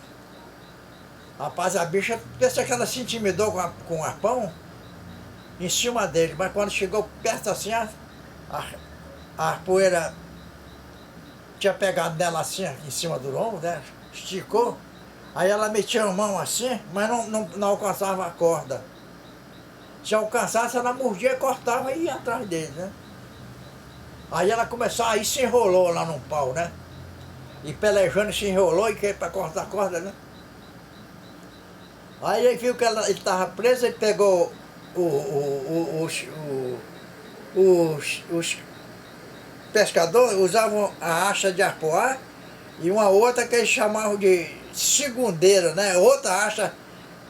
Rapaz, a bicha, pensa que ela se intimidou com o arpão em cima dele, mas quando chegou perto assim, a arpoeira tinha pegado nela assim, em cima do lombo, né? Esticou. Aí ela metia a mão assim, mas não alcançava a corda. Se alcançasse, ela mordia, cortava e ia atrás dele, né? Aí ela começou, aí se enrolou lá no pau, né? E pelejando se enrolou e quer para cortar a corda, né? Aí ele viu que ele estava preso, ele pegou os pescadores, usavam a acha de arpoar e uma outra que eles chamavam de segundeira, né? Outra acha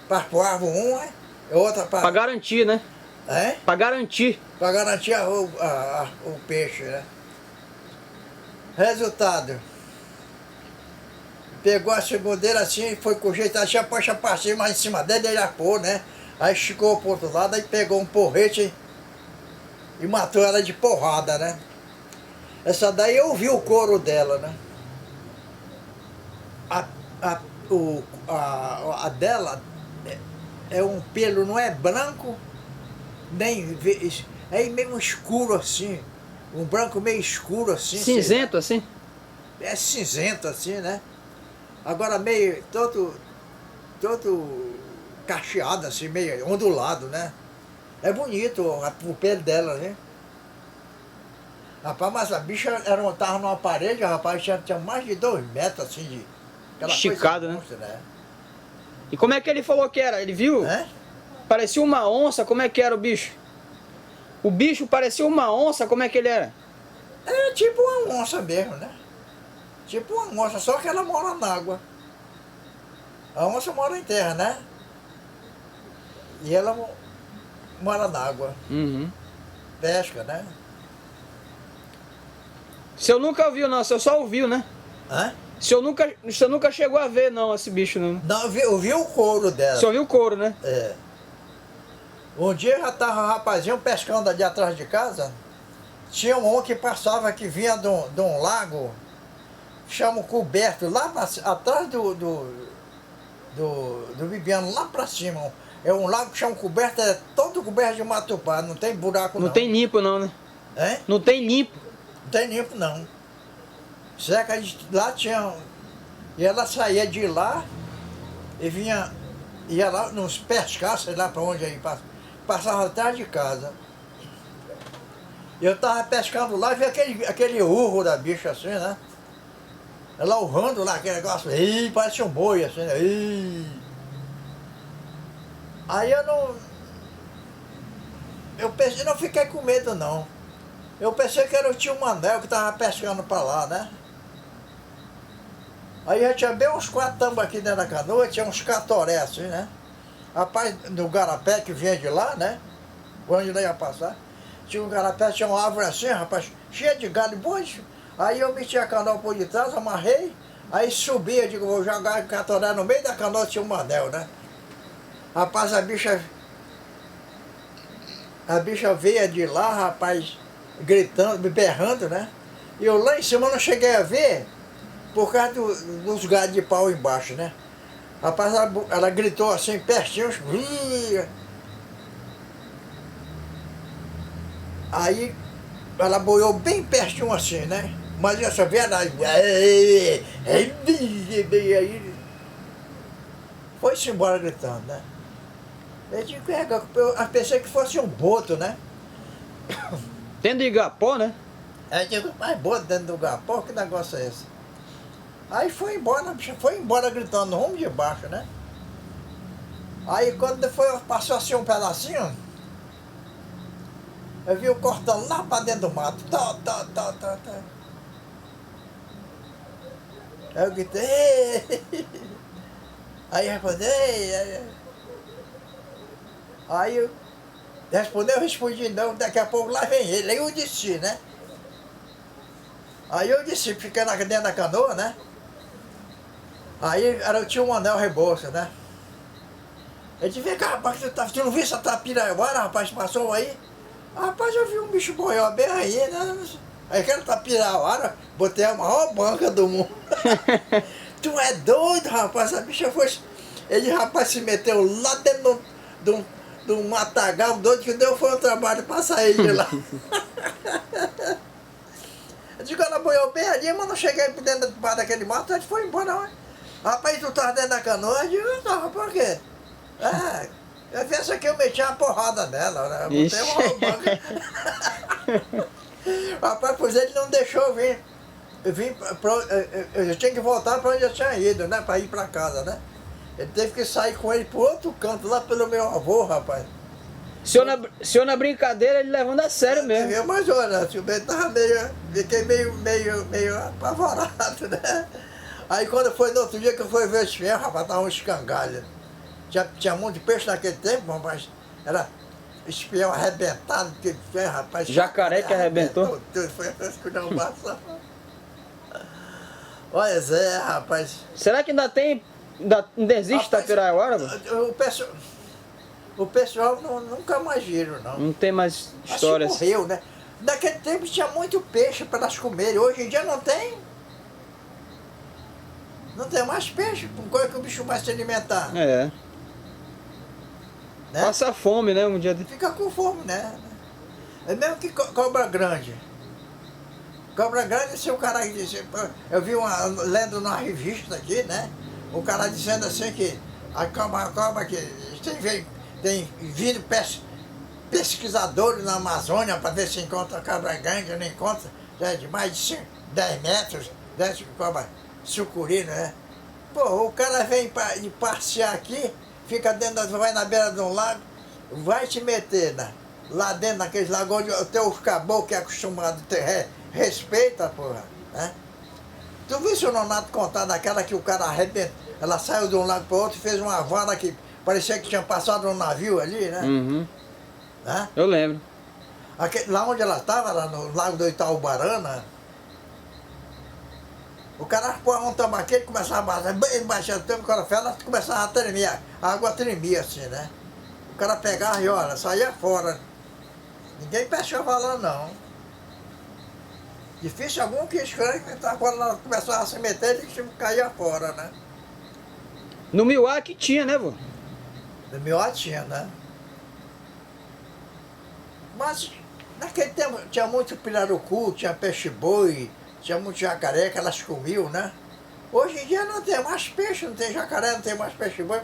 para arpoar uma, outra para... Para garantir, né? É? Para garantir. Para garantir o peixe, né? Resultado. Pegou a segundeira assim, foi com jeito, achei a pancha para cima, em cima dele, ele arpou, né? Aí esticou pro outro lado, aí pegou um porrete e matou ela de porrada, né? Essa daí eu vi o couro dela, né? A dela é um pelo, não é branco, nem é meio escuro assim, um branco meio escuro assim. Cinzento assim? É cinzento assim, né? Agora meio todo cacheado assim, meio ondulado, né? É bonito o pelo dela, né? Rapaz, mas a bicha tava numa parede, rapaz, tinha mais de 2 metros assim de... Esticado, né? Monstra, né? E como é que ele falou que era? Ele viu? É? Parecia uma onça, como é que era o bicho? O bicho parecia uma onça, como é que ele era? É tipo uma onça mesmo, né? Tipo uma onça, só que ela mora na água. A onça mora em terra, né? E ela mora na água. Uhum. Pesca, né? O senhor nunca viu não, o senhor só ouviu, né? Hã? O senhor nunca chegou a ver não, esse bicho não. Não, eu vi o couro dela. O senhor viu o couro, né? É. Um dia já tava um rapazinho pescando ali atrás de casa. Tinha um que passava, que vinha de um lago, chama coberto, lá atrás do Bibiano, lá pra cima. É um lago que chama coberto, é todo coberto de matupá, não tem buraco não. Não tem limpo não, né? É? Não tem limpo. Não tem limpo não. Cerca de lá tinha... E ela saía de lá e ia lá nos pescar, sei lá pra onde aí, passava atrás de casa. Eu tava pescando lá e vi aquele urro da bicha assim, né? Ela urrando lá, aquele negócio, ih, parece um boi assim, né? Ih. Aí eu pensei, não fiquei com medo não. Eu pensei que era o tio Manel que tava pescando pra lá, né? Aí já tinha bem uns 4 tambos aqui dentro da canoa, tinha uns catoré assim, né? Rapaz, no garapé que vinha de lá, né? Quando ele ia passar, tinha um garapé, tinha uma árvore assim, rapaz, cheia de galho, boi. Aí eu meti a canoa por detrás, amarrei, aí subi, eu digo, vou jogar o catoré no meio da canoa, tinha um Manel, né? Rapaz, a bicha veio de lá, rapaz, gritando, berrando, né? E eu lá em cima não cheguei a ver, por causa dos galhos de pau embaixo, né? Rapaz, ela gritou assim, pertinho, aí ela boiou bem pertinho assim, né? Mas eu só vi ela, aí foi-se embora gritando, né? Eu digo, eu pensei que fosse um boto, né? Dentro de igapó, né? Aí eu digo, mas boto dentro do gapó, que negócio é esse? Aí foi embora, a bicha foi embora gritando no rumo de baixo, né? Aí quando passou assim um pedacinho, eu vi o cortando lá pra dentro do mato. Aí eu gritei, ei! Aí eu respondi, ei! Aí eu respondi não, daqui a pouco lá vem ele. Aí eu desci, né? Aí eu desci, fiquei dentro da canoa, né? Aí era o tio Manel Rebouça, né? Eu disse, vem cá, rapaz, tu não viu essa tapiraiuara, rapaz, passou aí? Rapaz, eu vi um bicho boió bem aí, né? Aí aquela tapiraiuara, botei a maior banca do mundo. Tu é doido, rapaz, essa bicha foi... Ele, rapaz, se meteu lá dentro do matagal doido que deu foi o trabalho para sair de lá. Eu digo, ela boiou bem ali, mas não cheguei por dentro daquele mato, a gente foi embora. Ó. Rapaz, tu tava dentro da canoa? Eu digo, eu tava, por quê? Ah, eu vi essa aqui, eu meti uma porrada nela, né? Eu botei uma roubanga. Rapaz, pois ele não deixou eu vir. Eu tinha que voltar para onde eu tinha ido, né? Para ir para casa, né? Ele teve que sair com ele para outro canto, lá pelo meu avô, rapaz. Senhor na brincadeira, ele levando a sério mesmo. Eu, mas olha, o bem tava fiquei meio apavorado, né? Aí quando foi no outro dia que eu fui ver esse ferro, rapaz, tava um escangalho. Tinha muito peixe naquele tempo, mas era espião arrebentado, que ferro, rapaz. Jacaré que arrebentou? Tudo, foi uma esculhambação. Olha, Zé, rapaz. Será que ainda existe Tapiraiuara? O pessoal nunca mais viram, não. Não tem mais histórias. Acho que morreu, né? Naquele tempo tinha muito peixe para elas comerem, hoje em dia não tem. Não tem mais peixe, com coisa que o bicho vai se alimentar. É. Né? Passa fome, né? Um dia. Fica com fome, né? É mesmo que cobra grande. Cobra grande, se o cara disse, eu vi lendo numa revista aqui, né? O cara dizendo assim que a cobra que tem vindo pesquisadores na Amazônia para ver se encontra cobra grande, não encontra, já de mais de 10 metros, dessa cobra sucuri, né? Pô, o cara vem de passear aqui, fica vai na beira de um lago, vai te meter lá dentro daqueles lagos onde tem os caboclos que é acostumado a ter respeita, porra, né? Tu viu se o Nonato contar daquela que o cara arrebentou, ela saiu de um lado para o outro e fez uma vara que parecia que tinha passado um navio ali, né? Uhum. Né? Eu lembro. Lá onde ela estava, lá no lago do Itaúbarana, o cara pôs um tambaqueiro e começava a baixar o tempo, quando ela começava a tremer, a água tremia assim, né? O cara pegava e olha, saía fora. Ninguém pescava lá não. Difícil algum que escreve, quando ela começava a se meter, ele caía fora, né? No Miuá que tinha, né, vô? No Miuá tinha, né? Mas naquele tempo tinha muito pirarucu, tinha peixe-boi, tinha muito jacaré que elas comiam, né? Hoje em dia não tem mais peixe, não tem jacaré, não tem mais peixe-boi.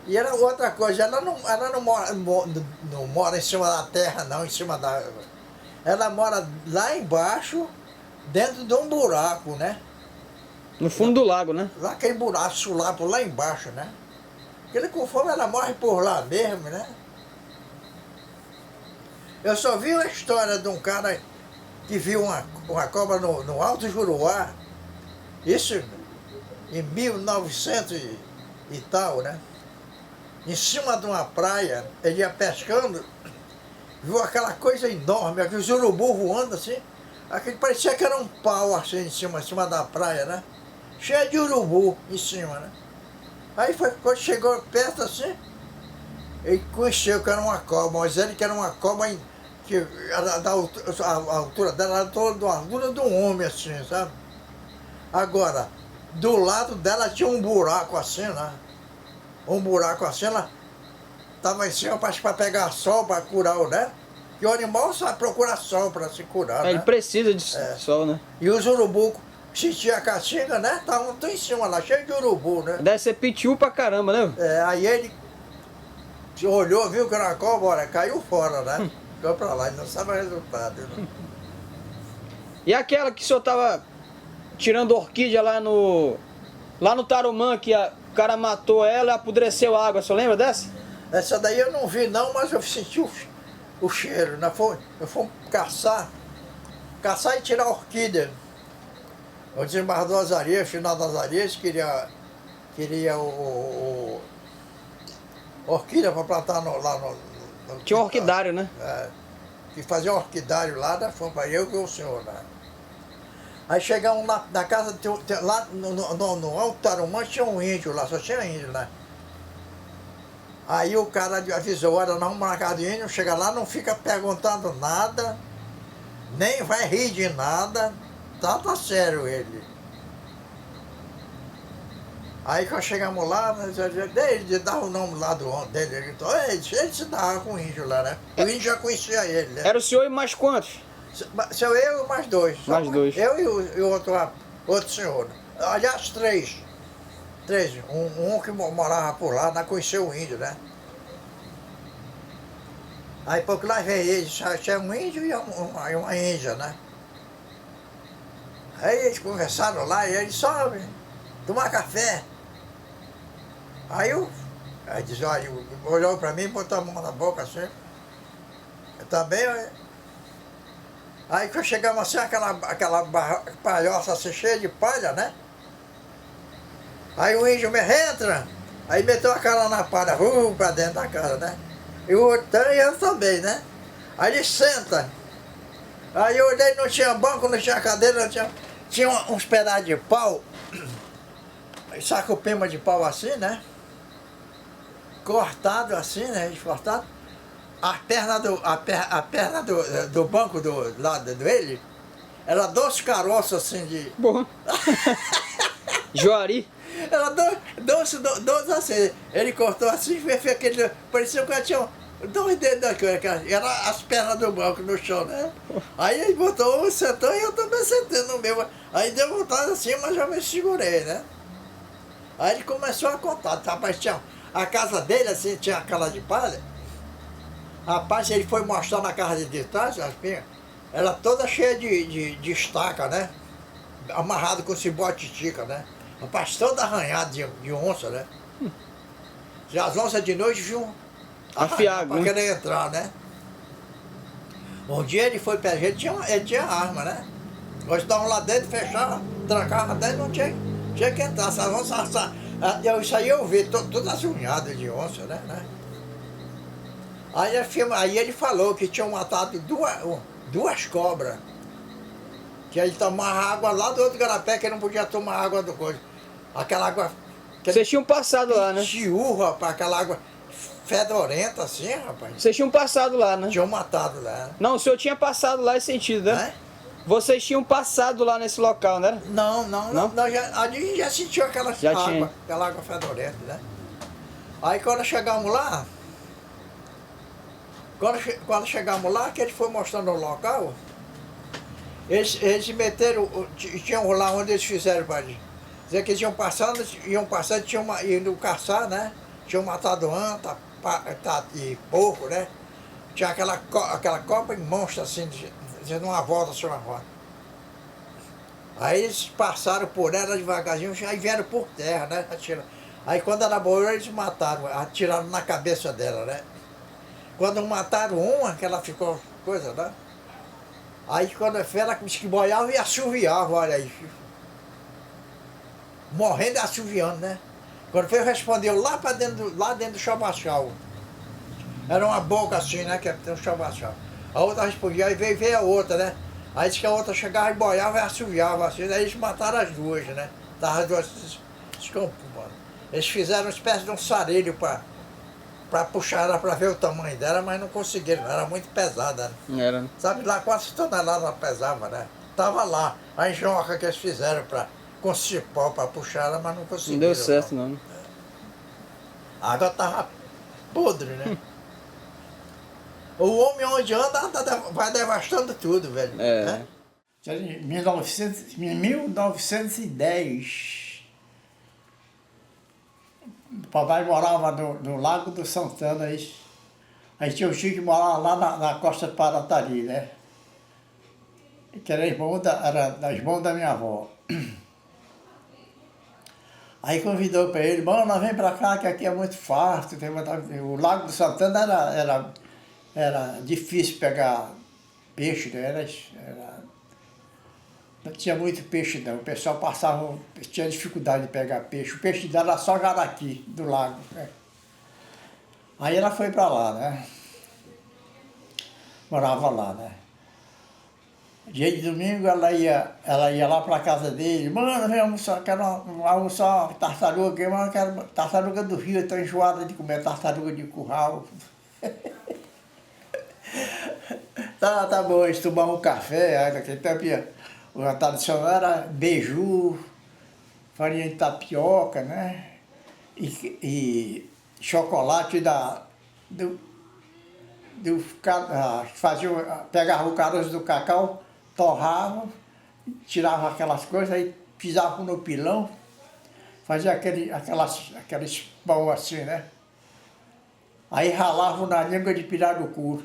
E era outra coisa, ela não mora em cima da terra, não, em cima da... Ela mora lá embaixo, dentro de um buraco, né? No fundo do lago, né? Lá aquele buraco lá embaixo, né? Porque com fome ela morre por lá mesmo, né? Eu só vi uma história de um cara que viu uma cobra no Alto Juruá, isso em 1900 e tal, né? Em cima de uma praia, ele ia pescando, viu aquela coisa enorme, aqueles urubu voando assim, aquele parecia que era um pau assim em cima da praia, né? Cheio de urubu em cima, né? Aí foi, quando chegou perto assim, ele conheceu que era uma cobra, mas ele que era uma cobra que a altura dela era toda a altura de um homem assim, sabe? Agora, do lado dela tinha um buraco assim, né? Um buraco assim, ela estava em cima para pegar sol, para curar, né? Que o animal só procura sol para se curar, né? Ele precisa de sol, né? E os urubus, sentia a caatinga, né? Estavam tudo em cima lá, cheio de urubu, né? Deve ser pitiu pra caramba, né? Aí ele olhou, viu que era uma cobra, olha, caiu fora, né? Ficou pra lá, ele não sabe o resultado. Né? E aquela que o senhor tava tirando orquídea lá no Tarumã, que o cara matou ela e apodreceu a água, o senhor lembra dessa? Essa daí eu não vi não, mas eu senti o cheiro, né? Eu fui caçar e tirar a orquídea. O desembargador Azarias, final das Azarias, queria orquídea para plantar lá no Tinha um orquidário, né? Que fazia um orquidário lá, né? Fomos para eu e o senhor lá. Aí chegamos lá na casa, lá no Alto Tarumã tinha um índio lá, só tinha índio lá. Aí o cara avisou, olha, nós vamos na casa de índio, chega lá, não fica perguntando nada, nem vai rir de nada, tá sério ele. Aí quando chegamos lá, ele dava o nome lá do homem dele, ele gritou, ele se dava com o índio lá, né? O índio já conhecia ele, né? Era o senhor e mais quantos? Sou eu e mais dois. Mais dois. Eu e o outro senhor. Aliás, três. Três. Um que morava por lá, não conheceu o índio, né? Aí pouco lá veio ele, tinha um índio e uma índia, né? Aí eles conversaram lá e ele sobe, tomar café. Aí disse, olha, olhou pra mim, botou a mão na boca assim. Eu também. Aí quando chegamos assim, aquela palhoça assim, cheia de palha, né? Aí o índio me entra, aí meteu a cara na palha, pra dentro da casa, né? E o outro e eu também, né? Aí ele senta. Aí eu olhei, não tinha banco, não tinha cadeira, não tinha uns pedaços de pau, saco-pema de pau assim, né? Cortado assim, né? Cortado. A perna do banco do lado dele era 2 caroços assim de. Bom. Joari. Era 12 assim. Ele cortou assim, fez aquele. Parecia que tinha 2 dedos daquele. Era as pernas do banco no chão, né? Aí ele botou, sentou e eu também sentei no meu. Aí deu vontade assim, mas já me segurei, né? Aí ele começou a contar. Rapaz, tinha a casa dele assim, tinha aquela de palha. Rapaz, ele foi mostrar na casa de trás, era toda cheia de estaca, né? Amarrado com cibote tica, né? Rapaz, todo arranhado de onça, né? E as onças de noite vinham Afiado, para querer entrar, né? Um dia ele foi pra gente, ele tinha arma, né? Nós estávamos lá dentro, fechava, trancava dentro, não tinha que entrar. Essas onças, isso aí eu vi, todas as unhadas de onça, né? Aí ele falou que tinham matado duas cobras. Que ele tomava água lá do outro garapé, que ele não podia tomar água do coisa. Aquela água... Vocês tinham passado lá, né? Chiurra, rapaz, aquela água fedorenta assim, rapaz. Vocês tinham passado lá, né? Tinham matado lá. Não, o senhor tinha passado lá esse sentido, né? Vocês tinham passado lá nesse local, né? Não, ali já sentiu aquela água fedorenta, né? Aí quando chegamos lá, que ele foi mostrando o local, eles meteram, tinham lá onde eles fizeram para dizer que eles iam passando, indo caçar, né? Tinham matado anta e porco, né? Tinha aquela copa em monstro assim, dizendo uma volta sobre uma volta. Aí eles passaram por ela devagarzinho, aí vieram por terra, né? Aí quando ela morreu, eles mataram, atiraram na cabeça dela, né? Quando mataram uma, que ela ficou coisa, né? Aí quando ela que boiava e assoviava, olha aí. Morrendo e assoviando, né? Quando foi, respondeu lá dentro do chavachal. Era uma boca assim, né? Que tem um chavachal. A outra respondia, aí veio a outra, né? Aí disse que a outra chegava e boiava e assoviava assim, aí eles mataram as duas, né? Tava as duas eles fizeram uma espécie de um sarelho para puxar ela para ver o tamanho dela, mas não conseguiram, era muito pesada. Né? Era, né? Sabe, lá quantas toneladas ela pesava, né? Tava lá, a enjoca que eles fizeram com cipó para puxar ela, mas não conseguiram. Não deu certo, não. A água tava podre, né? O homem onde anda vai devastando tudo, velho. É. Né? Em 1910, o papai morava no Lago do Santana, aí tinha um tio que morava lá na costa de Paratari, né? Que era irmão da minha avó. Aí convidou para ele, mano, nós vem para cá que aqui é muito fácil. O Lago do Santana era difícil pegar peixe, né? Não tinha muito peixe não, o pessoal tinha dificuldade de pegar peixe. O peixe dela era só jaraqui do lago. Né? Aí ela foi para lá, né? Morava lá, né? Dia de domingo ela ia lá para a casa dele, mano, vem almoçar, quero almoçar tartaruga, mano, quero tartaruga do rio, estou enjoada de comer tartaruga de curral. Tá bom, eles tomavam um café, aí naquele tempo o tradicional era beiju, farinha de tapioca, né? E chocolate pegava o caroço do cacau, torrava, tirava aquelas coisas, aí pisava no pilão, fazia aqueles pão assim, né? Aí ralava na língua de pirarucu.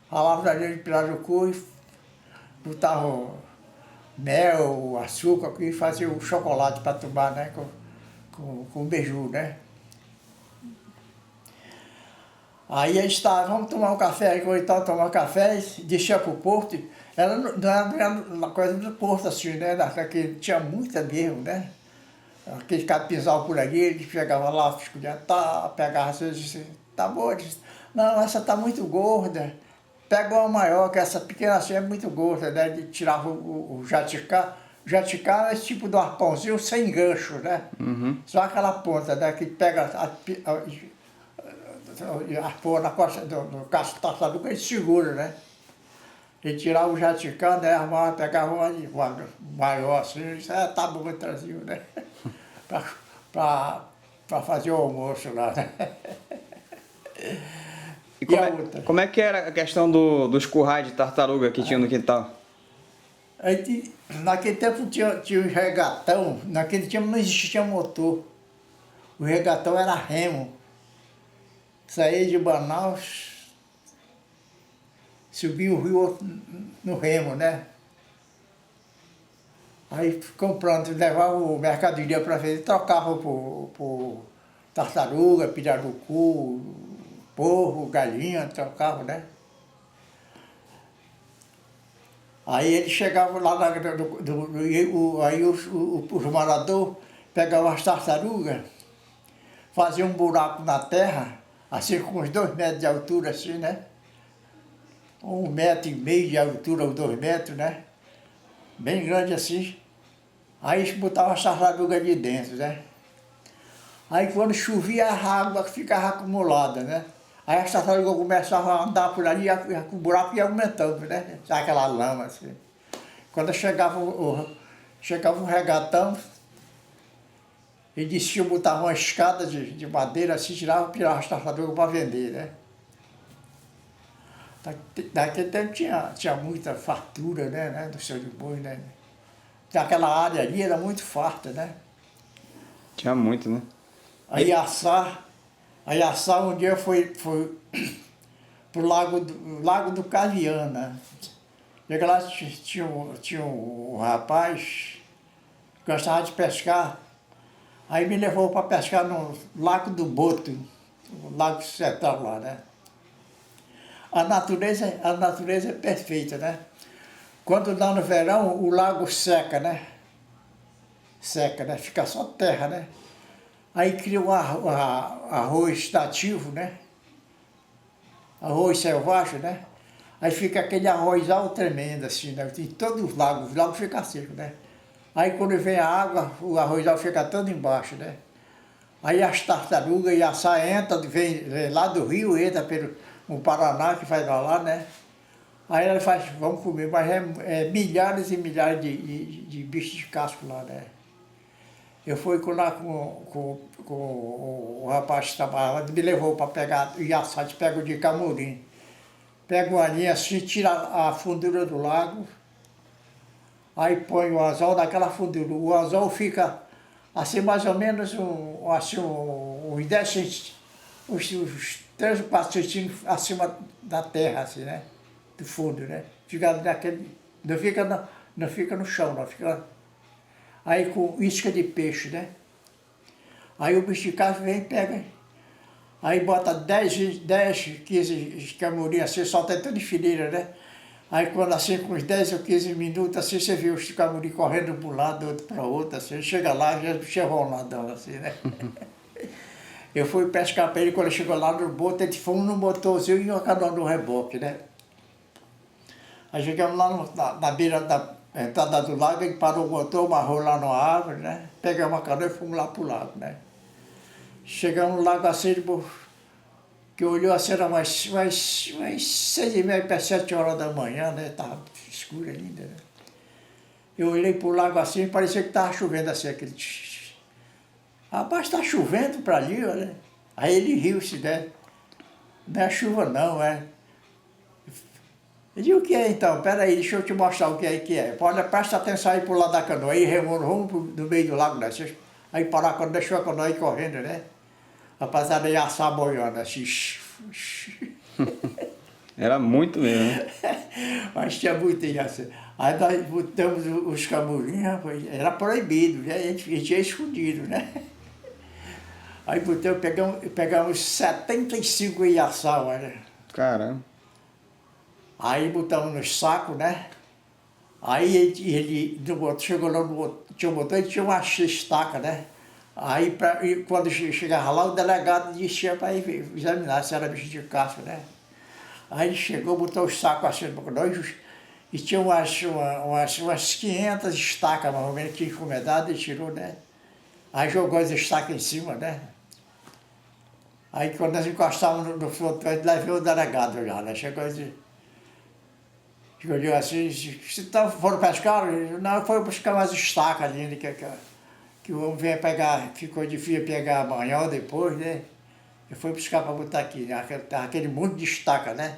Ralava na língua de pirarucu e botava mel, açúcar e fazia o chocolate para tomar, né? Com beiju, né? Aí eles estavam, vamos tomar um café, aí então tomar café, descia para o porto. Ela não era uma coisa do porto assim, né? Que tinha muita mesmo, né? Aqueles capinzal por ali, eles chegavam lá, escolhiam, pegava assim, disse, tá bom, disse, não, essa tá muito gorda. Pega uma maior, que essa pequena assim é muito gorda, né? Ele tirava o jaticá. O jaticá é esse tipo de um arpãozinho sem gancho, né? Uhum. Só aquela ponta, né? Que pega arpou na costa do cacho da tartaruga e segura, né? E tirava o jaticã, né? Armava, pegava uma maior assim, isso tá bom, trazia, né? Para fazer o almoço lá, né? E outra? como é que era a questão dos currais de tartaruga que tinha no quintal? Aí, naquele tempo tinha um regatão, naquele tempo não existia motor. O regatão era remo. Saía de Manaus, subia o rio no remo, né? Aí comprando, levava o mercadoria para vender, trocava por tartaruga, pirarucu, porco, galinha, trocava, né? Aí ele chegava lá, aí os moradores pegavam as tartarugas, faziam um buraco na terra, assim com uns 2 metros de altura, assim, né? 1,5 metro de altura, ou 2 metros, né? Bem grande assim. Aí eles botavam as tartarugas ali dentro, né? Aí quando chovia a água ficava acumulada, né? Aí as tartarugas começavam a andar por ali e o buraco ia aumentando, né? Aquela lama assim. Quando chegava o regatão, eles desciam, botavam uma escada de madeira assim, tiravam as tartarugas para vender, né? Naquele tempo tinha muita fartura, né? Do seu de boi, né? Aquela área ali era muito farta, né? Tinha muito, né? Aí assar um dia foi pro Lago do Caviana. Chega lá, tinha um rapaz que gostava de pescar. Aí me levou para pescar no Lago do Boto, o Lago Central lá, né? A natureza é perfeita, né? Quando dá no verão, o lago seca, né? Seca, né? Fica só terra, né? Aí cria um arroz nativo, né? Arroz selvagem, né? Aí fica aquele arrozal tremendo, assim, né? Em todos os lagos ficam secos, né? Aí quando vem a água, o arrozal fica todo embaixo, né? Aí as tartarugas e a saenta vem lá do rio, entra pelo Paraná, que faz lá, né? Aí ela faz, vamos comer, mas é milhares e milhares de bichos de casco lá, né? Eu fui lá com o rapaz que estava lá, me levou para pegar o iaçate, pega o de camurim. Pega uma linha assim, tira a fundura do lago, aí põe o anzol naquela fundura. O anzol fica assim mais ou menos uns 10 centímetros, uns 3 ou 4 centímetros acima da terra, assim, né? Do fundo, né? Fica naquele, não fica no chão, não, fica aí com isca de peixe, né? Aí o bicho de casa vem e pega, aí bota 10, 15 camurim assim, solta tudo de fileira, né? Aí quando assim, com uns 10 ou 15 minutos, assim, você vê os camurim correndo para um lado, outro para outro, assim, chega lá, já chegou um ladão, assim, né? Eu fui pescar para ele, quando ele chegou lá no boto, ele foi no motorzinho e uma canoa no reboque, né? Aí chegamos lá na beira da entrada do lago, ele parou o motor, amarrou lá na árvore, né? Pegamos a canoa e fomos lá pro lago, né? Chegamos no lago assim, que olhou assim, era umas 6h30 para 7 horas da manhã, né? Estava escuro ainda, né? Eu olhei pro lago assim, parecia que estava chovendo assim, aquele... Rapaz, está chovendo para ali, olha. Aí ele riu-se, né? Não é chuva não, é. Eu disse, o que é então? Peraí, deixa eu te mostrar o que é que é. Pode, presta atenção aí pro lado da canoa. Aí remou no meio do lago, né? Aí parou quando deixou a canoa aí correndo, né? Rapaziada ia assar boiando, assim. Era muito mesmo, né? Mas tinha muito isso. Aí nós botamos os camurinhos, rapaz, era proibido, né? A gente tinha escondido, né? Aí pegamos 75 iaçá, olha. Caramba. Aí botamos nos sacos, né? Aí ele chegou lá no outro, tinha um botão, ele tinha uma estaca, né? Aí quando chegava lá, o delegado dizia para ir examinar se era bicho de caça, né? Aí ele chegou, botou os sacos assim para nós e tinha umas 500 estacas, mais ou menos, que tinha encomendado e tirou, né? Aí jogou as estacas em cima, né? Aí quando nós encostávamos no flutuante, lá veio o delegado já, né? Chegou assim, se foram pescar? Não, foi buscar umas estacas ali, que o homem veio pegar, ficou difícil pegar amanhã depois, né? E foi buscar para botar aqui, né? Aquele monte de estaca, né?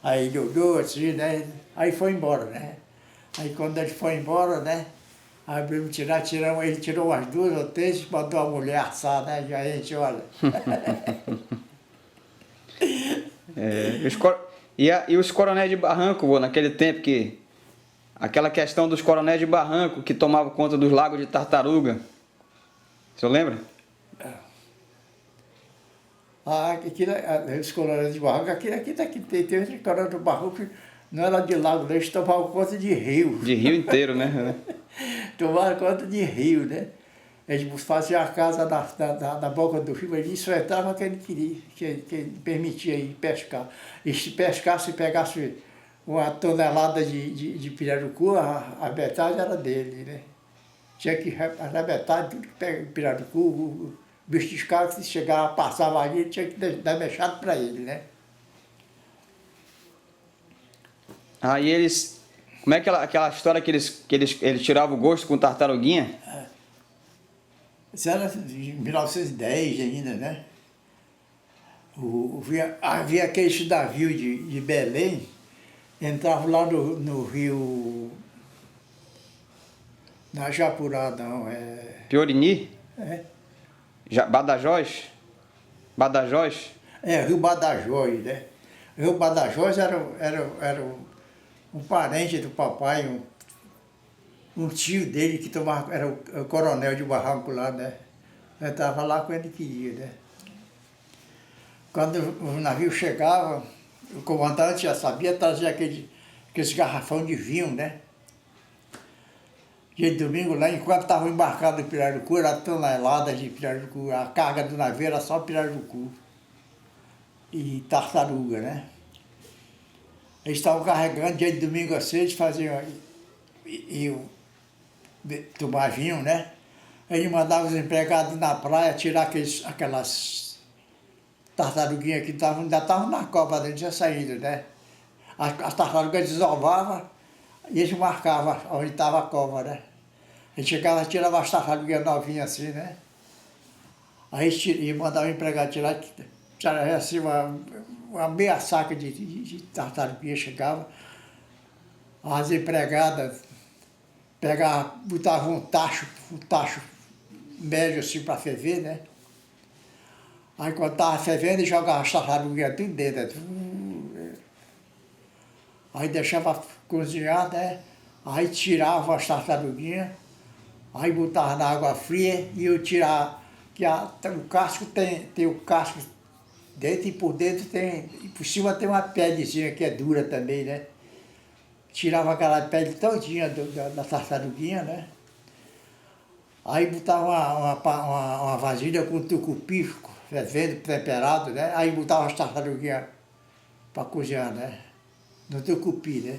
Aí ele olhou assim, né? Aí foi embora, né? Aí quando ele foi embora, né? Aí ele tirou umas 2 ou 3 e mandou a mulher assar, né? E aí a gente, olha. E os coronéis de barranco, vô, naquele tempo que... Aquela questão dos coronéis de barranco que tomavam conta dos lagos de tartaruga. O senhor lembra? Os coronéis de barranco, aqui tem uns coronéis de barranco que não era de lago, né? Eles tomavam conta de rio. De rio inteiro, né? Tomavam conta de rio, né? Eles faziam a casa na boca do rio, ele só entrava quem ele queria, que ele permitia ir pescar. E se pescasse, pegasse uma tonelada de pirarucu, a metade era dele, né? Tinha que, na metade, tudo que pega pirarucu, o bicho de escada, se chegava, passava ali, tinha que dar mexado para ele, né? Aí eles... Como é aquela história que eles tiravam o gosto com tartaruguinha? Isso era em 1910 ainda, né? Havia aqueles navios de Belém, entravam lá no rio... Na Japurá, não, Piorini? É, Badajoz? Badajoz? Rio Badajoz, né? Rio Badajoz era um parente do papai, um tio dele que tomava, era o coronel de barranco lá, né? Eu estava lá quando ele queria, né? Quando o navio chegava, o comandante já sabia trazer aqueles garrafão de vinho, né? Dia de domingo lá, enquanto estavam embarcados em Pirarucu, era toneladas de pirarucu, a carga do navio era só pirarucu e tartaruga, né? Eles estavam carregando, dia de domingo assim, eles faziam, tomar vinho, né? Eles mandavam os empregados na praia tirar aquelas tartaruguinhas que ainda estavam na copa, não tinha saído, né? As tartarugas desovavam e eles marcavam onde estava a cova, né? A gente chegava, tirava as tartarugas novinhas assim, né? Aí e mandava o empregado tirar assim, uma meia saca de tartaruguinha chegava. As empregadas pegavam, botavam um tacho médio assim para ferver, né? Aí quando estava fervendo, jogava as tartaruguinhas tudo dentro. Aí deixava cozinhar, né? Aí tirava as tartaruguinhas, aí botava na água fria e eu tirava, o casco tem o casco dentro e por dentro tem, e por cima tem uma pelezinha que é dura também, né? Tirava aquela pele todinha da tartaruguinha, né? Aí botava uma vasilha com tucupi fervendo, temperado, né? Aí botava as tartaruguinhas para cozinhar, né? No tucupi, né?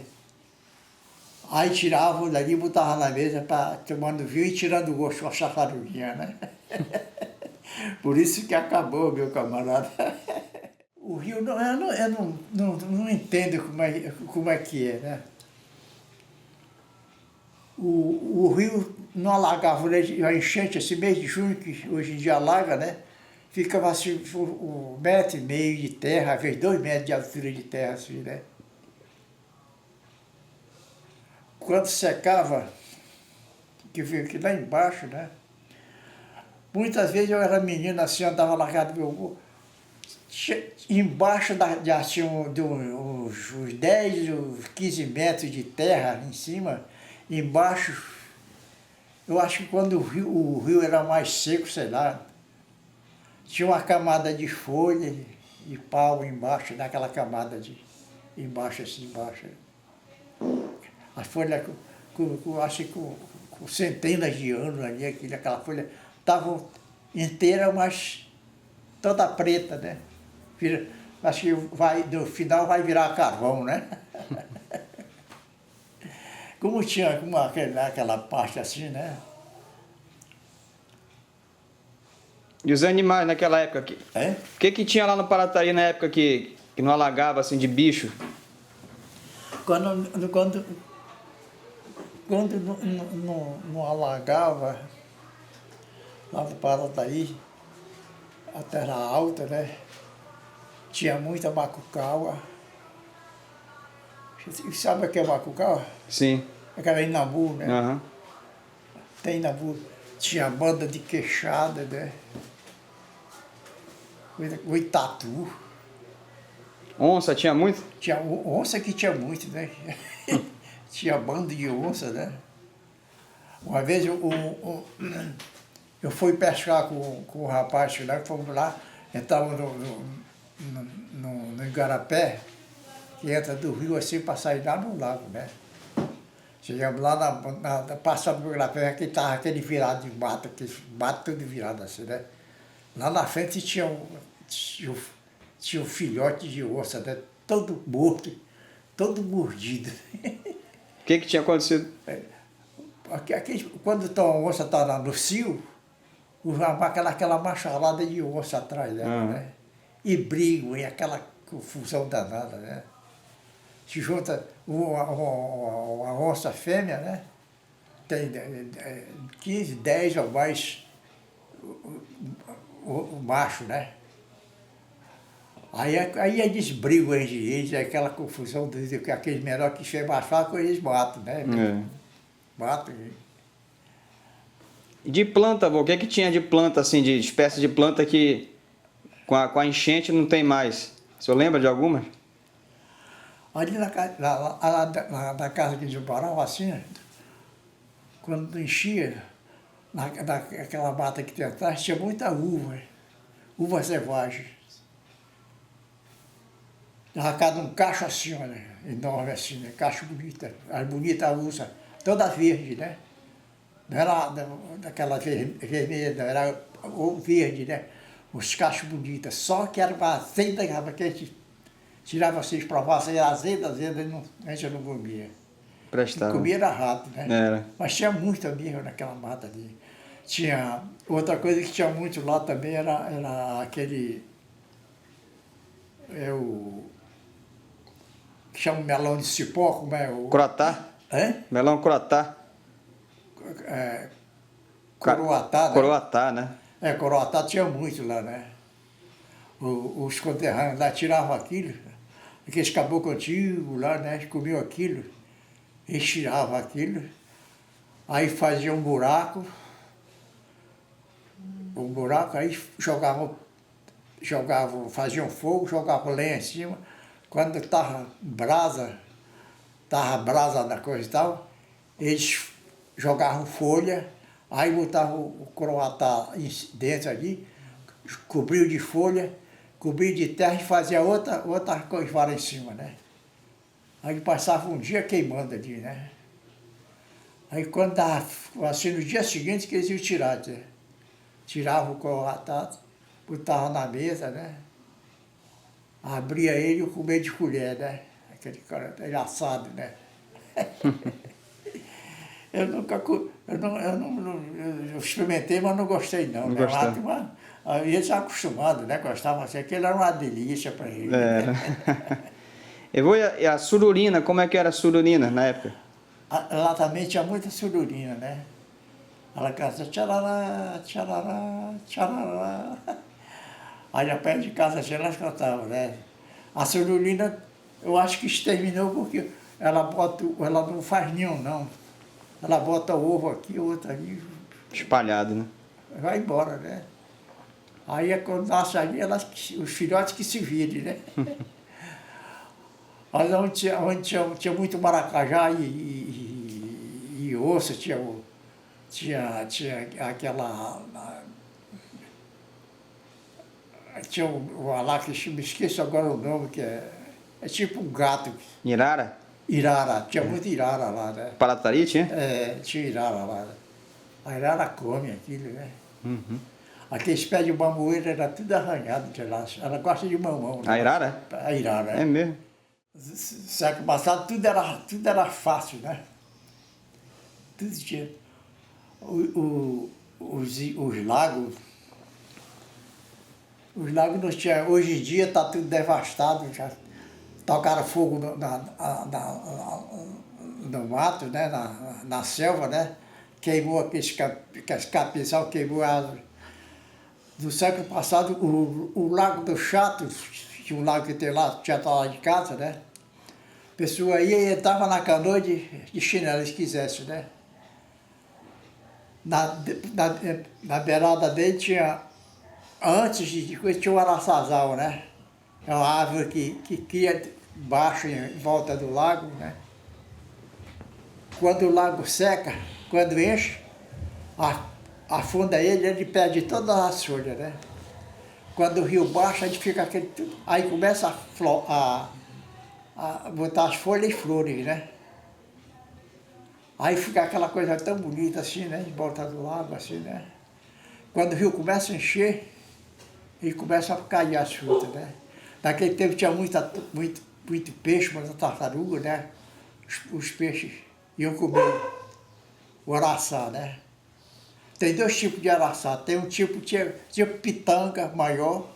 Aí tirava dali e botava na mesa para tomando vinho e tirando o gosto com a tartaruguinha, né? Por isso que acabou, meu camarada. O rio, eu não entendo como é que é, né? o rio não alagava, né? A enchente, esse mês de junho, que hoje em dia alaga, né? Ficava assim, 1,5 m de terra, às vezes 2 metros de altura de terra, assim, né? Quando secava, que veio aqui lá embaixo, né? Muitas vezes eu era menino assim, andava largado meu avô, embaixo de assim, uns 10, uns 15 metros de terra em cima, embaixo, eu acho que quando o rio era mais seco, sei lá, tinha uma camada de folha e pau embaixo, naquela camada de embaixo, assim, embaixo. As folhas acho que com centenas de anos ali, aquela folha estava inteira, mas toda preta, né? Acho que no final vai virar carvão, né? Como tinha aquela parte assim, né? E os animais naquela época? O que tinha lá no Paratari na época que não alagava, assim, de bicho? Quando não alagava, lá no Paratari, a terra alta, né? Tinha muita macucaua. Sabe o que é macucaua? Sim. Aquela inambu, né? Uhum. Tem inambu. Tinha banda de queixada, né? O itatu. Onça tinha muito? Tinha onça que tinha muito, né? Tinha banda de onça, né? Uma vez eu fui pescar com o rapaz lá, fomos lá, estávamos no Igarapé, que entra do rio assim para sair lá no lago, né? Chegamos lá, passando por Igarapé, que estava aquele virado de mato, aquele mato todo virado assim, né? Lá na frente tinha um filhote de onça, né? Todo morto, todo mordido. O que tinha acontecido? Quando a onça está no cio, aquela macharada de onça atrás dela, né? E brigam, e aquela confusão danada, né? Se junta uma onça fêmea, né? Tem 15, 10 ou mais o macho, né? Aí eles brigam entre eles, aquela confusão, que aqueles menores que chegam mais fraco, eles matam, né? Matam. E de planta, avô, o que tinha de planta, assim, de espécie de planta que com a enchente não tem mais? O senhor lembra de alguma? Ali na casa que eles moravam, assim, quando enchia, naquela mata que tem atrás, tinha muita uva selvagem. Tava cada um cacho assim, olha, enorme assim, né? Cacho bonita, as bonitas uva, toda verde, né? Não era daquela vermelha, não, era verde, né? Os cachos bonitos, só que era uma azeda, que a gente tirava vocês provassem, era azeda, a gente não comia. Prestava. Comia era rato, né? Era. Mas tinha muito mesmo naquela mata ali. Tinha, outra coisa que tinha muito lá também era aquele, que chama melão de cipó, como é o... Croatá? Melão croatá. Coroatá, né? Coroatá, né? Coroatá tinha muito lá, né? Os conterrâneos lá tiravam aquilo, aqueles caboclos antigos lá, né? Comiam aquilo, eles tiravam aquilo, aí faziam um buraco, aí faziam fogo, jogavam lenha em cima, quando estava brasa na coisa e tal, eles jogavam folha, aí botavam o croatá dentro ali, cobriu de folha, cobriu de terra e fazia outra coisa em cima, né? Aí passava um dia queimando ali, né? Aí quando estava assim, no dia seguinte que eles iam tirar, né? Tiravam o croatá, botavam na mesa, né? Abria ele e comia de colher, né? Aquele assado, né? Eu experimentei, mas não gostei não. Não Né? gostei. Mas eles são acostumados, né? Gostavam assim, aquilo era uma delícia para eles. Era. E a sururina, como é que era a sururina na época? Lá também tinha muita sururina, né? Ela canta tcharará, tcharará, tcharará. Aí já perto de casa assim, elas cantavam, né? A sururina, eu acho que exterminou porque ela não faz ninho, não. Ela bota o ovo aqui, o outro ali, Espalhado, né? vai embora, né? Aí quando nasce ali, os filhotes que se virem, né? Mas onde tinha muito maracajá e osso, tinha aquela... Tinha lá que me esqueço agora o nome, que é tipo um gato. Irara? Irara, tinha muito irara lá, né? Paratari tinha? Tinha irara lá. Né? A irara come aquilo, né? Uhum. Aqueles pés de bambueira era tudo arranhado de lá. Ela gosta de mamão. Né? A Irara? A irara, É mesmo? Século passado tudo era fácil, né? Tudo tinha. Os lagos não tinha. Hoje em dia está tudo devastado, já tocaram fogo no mato, né? Na selva, né? Queimou aqueles capinzal, queimou a árvore. No século passado, o Lago do Chato, que um lago que tem lá, tinha lá de casa, né? A pessoa ia e entrava na canoa de chinelo, se quisesse, né? Na beirada dele tinha, antes de coisa, tinha o araçazal, né? É uma árvore que cria baixo em volta do lago, né? Quando o lago seca, quando enche, afunda ele perde todas as folhas, né? Quando o rio baixa, a gente fica aquele... Aí começa a botar as folhas e flores, né? Aí fica aquela coisa tão bonita assim, né? Em volta do lago, assim, né? Quando o rio começa a encher, ele começa a cair as frutas, né? Naquele tempo tinha muito peixe, muita tartaruga, né? Os peixes iam comer o araçá, né? Tem dois tipos de araçá. Tem um tipo pitanga maior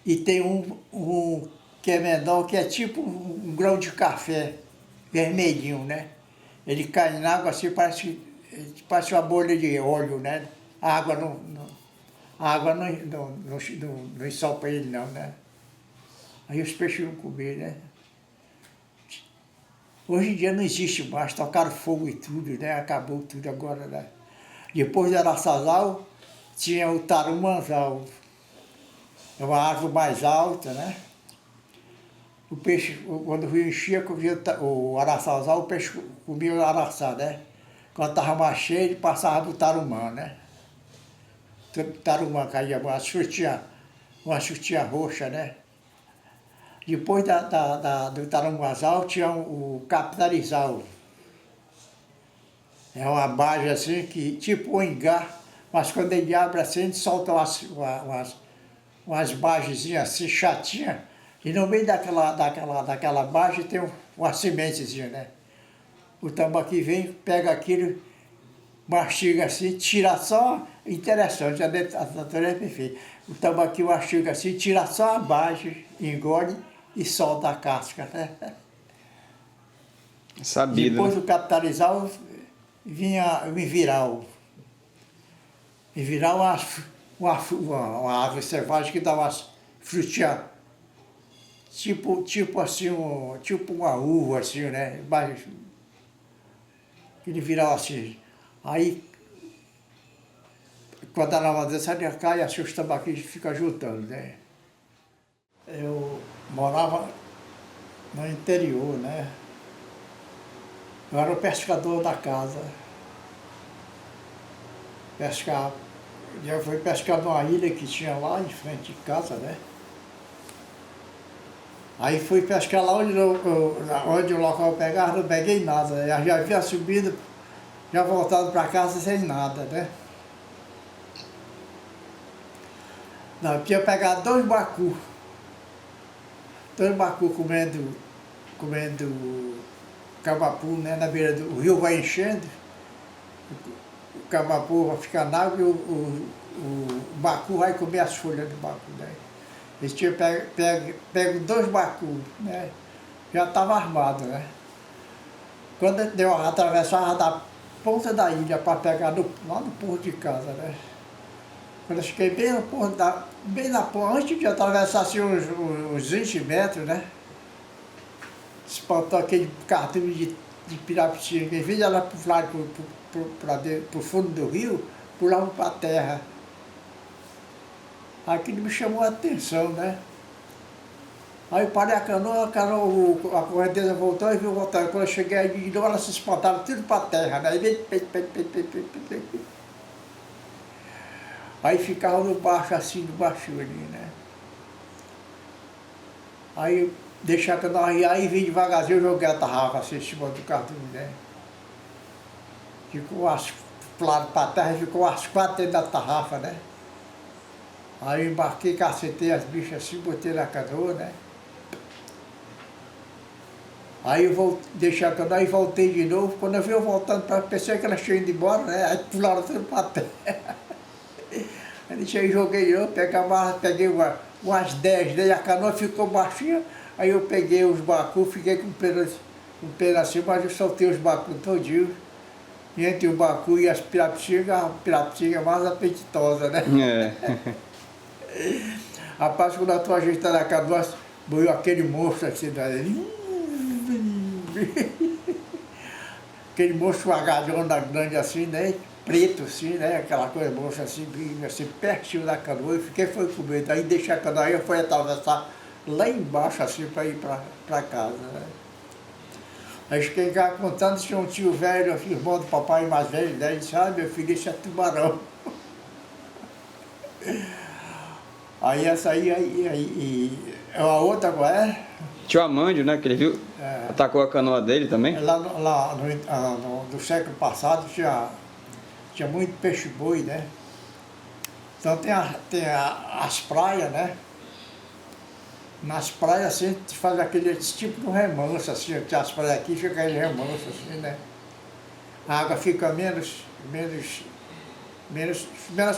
e tem um que é menor, que é tipo um grão de café, vermelhinho, né? Ele cai na água assim, parece uma bolha de óleo, né? A água não ensopa ele não, né? Aí os peixes iam comer, né? Hoje em dia não existe mais, tocaram fogo e tudo, né? Acabou tudo agora, né? Depois do araçazal, tinha o tarumanzal. É uma árvore mais alta, né? O peixe, quando o rio enchia, comia o araçazal, o peixe comia o araçá, né? Quando estava mais cheio, ele passava para o tarumã, né? O tarumã caía uma frutinha roxa, né? Depois do tarumanzal, tinha o capitarizal. É uma barra assim, que, tipo um ingá, mas quando ele abre assim, ele solta umas bargezinhas assim, chatinhas, e no meio daquela barge tem uma sementezinha, né? O tambaqui vem, pega aquilo, mastiga assim, tira só, interessante, a natureza é perfeita. O tambaqui mastiga assim, tira só a barge, engole e solta a casca, né? Sabido. Depois Né? do capitalizar, vinha o Enviral. Enviral é uma árvore selvagem que dá umas frutinhas, tipo assim, tipo uma uva, assim, né? Aquele viral assim. Aí, quando a lavadeira cai, assim, os tambaquis ficam juntando, né? Eu morava no interior, né? Eu era o pescador da casa. Já fui pescar numa ilha que tinha lá em frente de casa, né? Aí fui pescar lá onde o local eu pegava, não peguei nada. Eu já havia subido, já voltado para casa sem nada, né? Não, eu tinha pegado dois bacus comendo camapu, né? Na beira do rio vai enchendo. O camapu vai ficar na água e o bacu vai comer as folhas do bacu, né? Eles tinham pego dois bacus, né? Já estava armado, né? Quando deu atravessava da ponta da ilha para pegar lá no porto de casa, né? Quando eu cheguei bem no porto, bem na ponta, antes de atravessar assim, uns 20 metros, né? Espantou aquele cardume de pirapitinga, que em vez de ela pular para o fundo do rio, pulava para a terra. Aquilo me chamou a atenção, né? Aí eu parei a canoa, a correnteza voltou e viu voltar. Quando eu cheguei aí, de novo, elas se espantaram tudo para a terra, né? Aí ficava no baixo, assim, no baixo ali, né? Aí eu deixei a canoa e aí vim devagarzinho, eu joguei a tarrafa assim, em cima do cardume, né? Ficou pulado para a terra, ficou as 4 dentro da tarrafa, né? Aí eu embarquei, cacetei as bichas assim, botei na canoa, né? Aí eu deixei a canoa e voltei de novo. Quando eu vi eu voltando, pensei que elas tinham ido embora, né? Aí pularam tudo para a terra. Aí deixei, joguei eu, peguei umas 10, daí a canoa ficou baixinha. Aí eu peguei os bacus, fiquei com um pedacinho, mas eu soltei os bacus todinho. E entre o bacu e as pirapitingas, a pirapitinga mais apetitosa, né? Rapaz, quando eu estou ajeitando a canoa, boiou aquele monstro assim, aquele monstro agalhão da grande assim, né? Preto assim, né? Aquela coisa monstro assim, pertinho da canoa. Eu fiquei foi com medo. Aí deixei a canoa, aí eu fui atravessar lá embaixo assim para ir para casa, né? Aí fiquei cá contando, tinha um tio velho, irmão do papai mais velho, daí disse, meu filho, esse é tubarão. Aí essa aí a outra qual é? Tio Amândio, né, que ele viu, atacou a canoa dele também? Lá no século passado tinha muito peixe-boi, né? Então tem as praias, né? Nas praias assim, a gente faz aquele tipo de remanso, assim, as praias aqui fica aquele remanso, assim, né? A água fica menos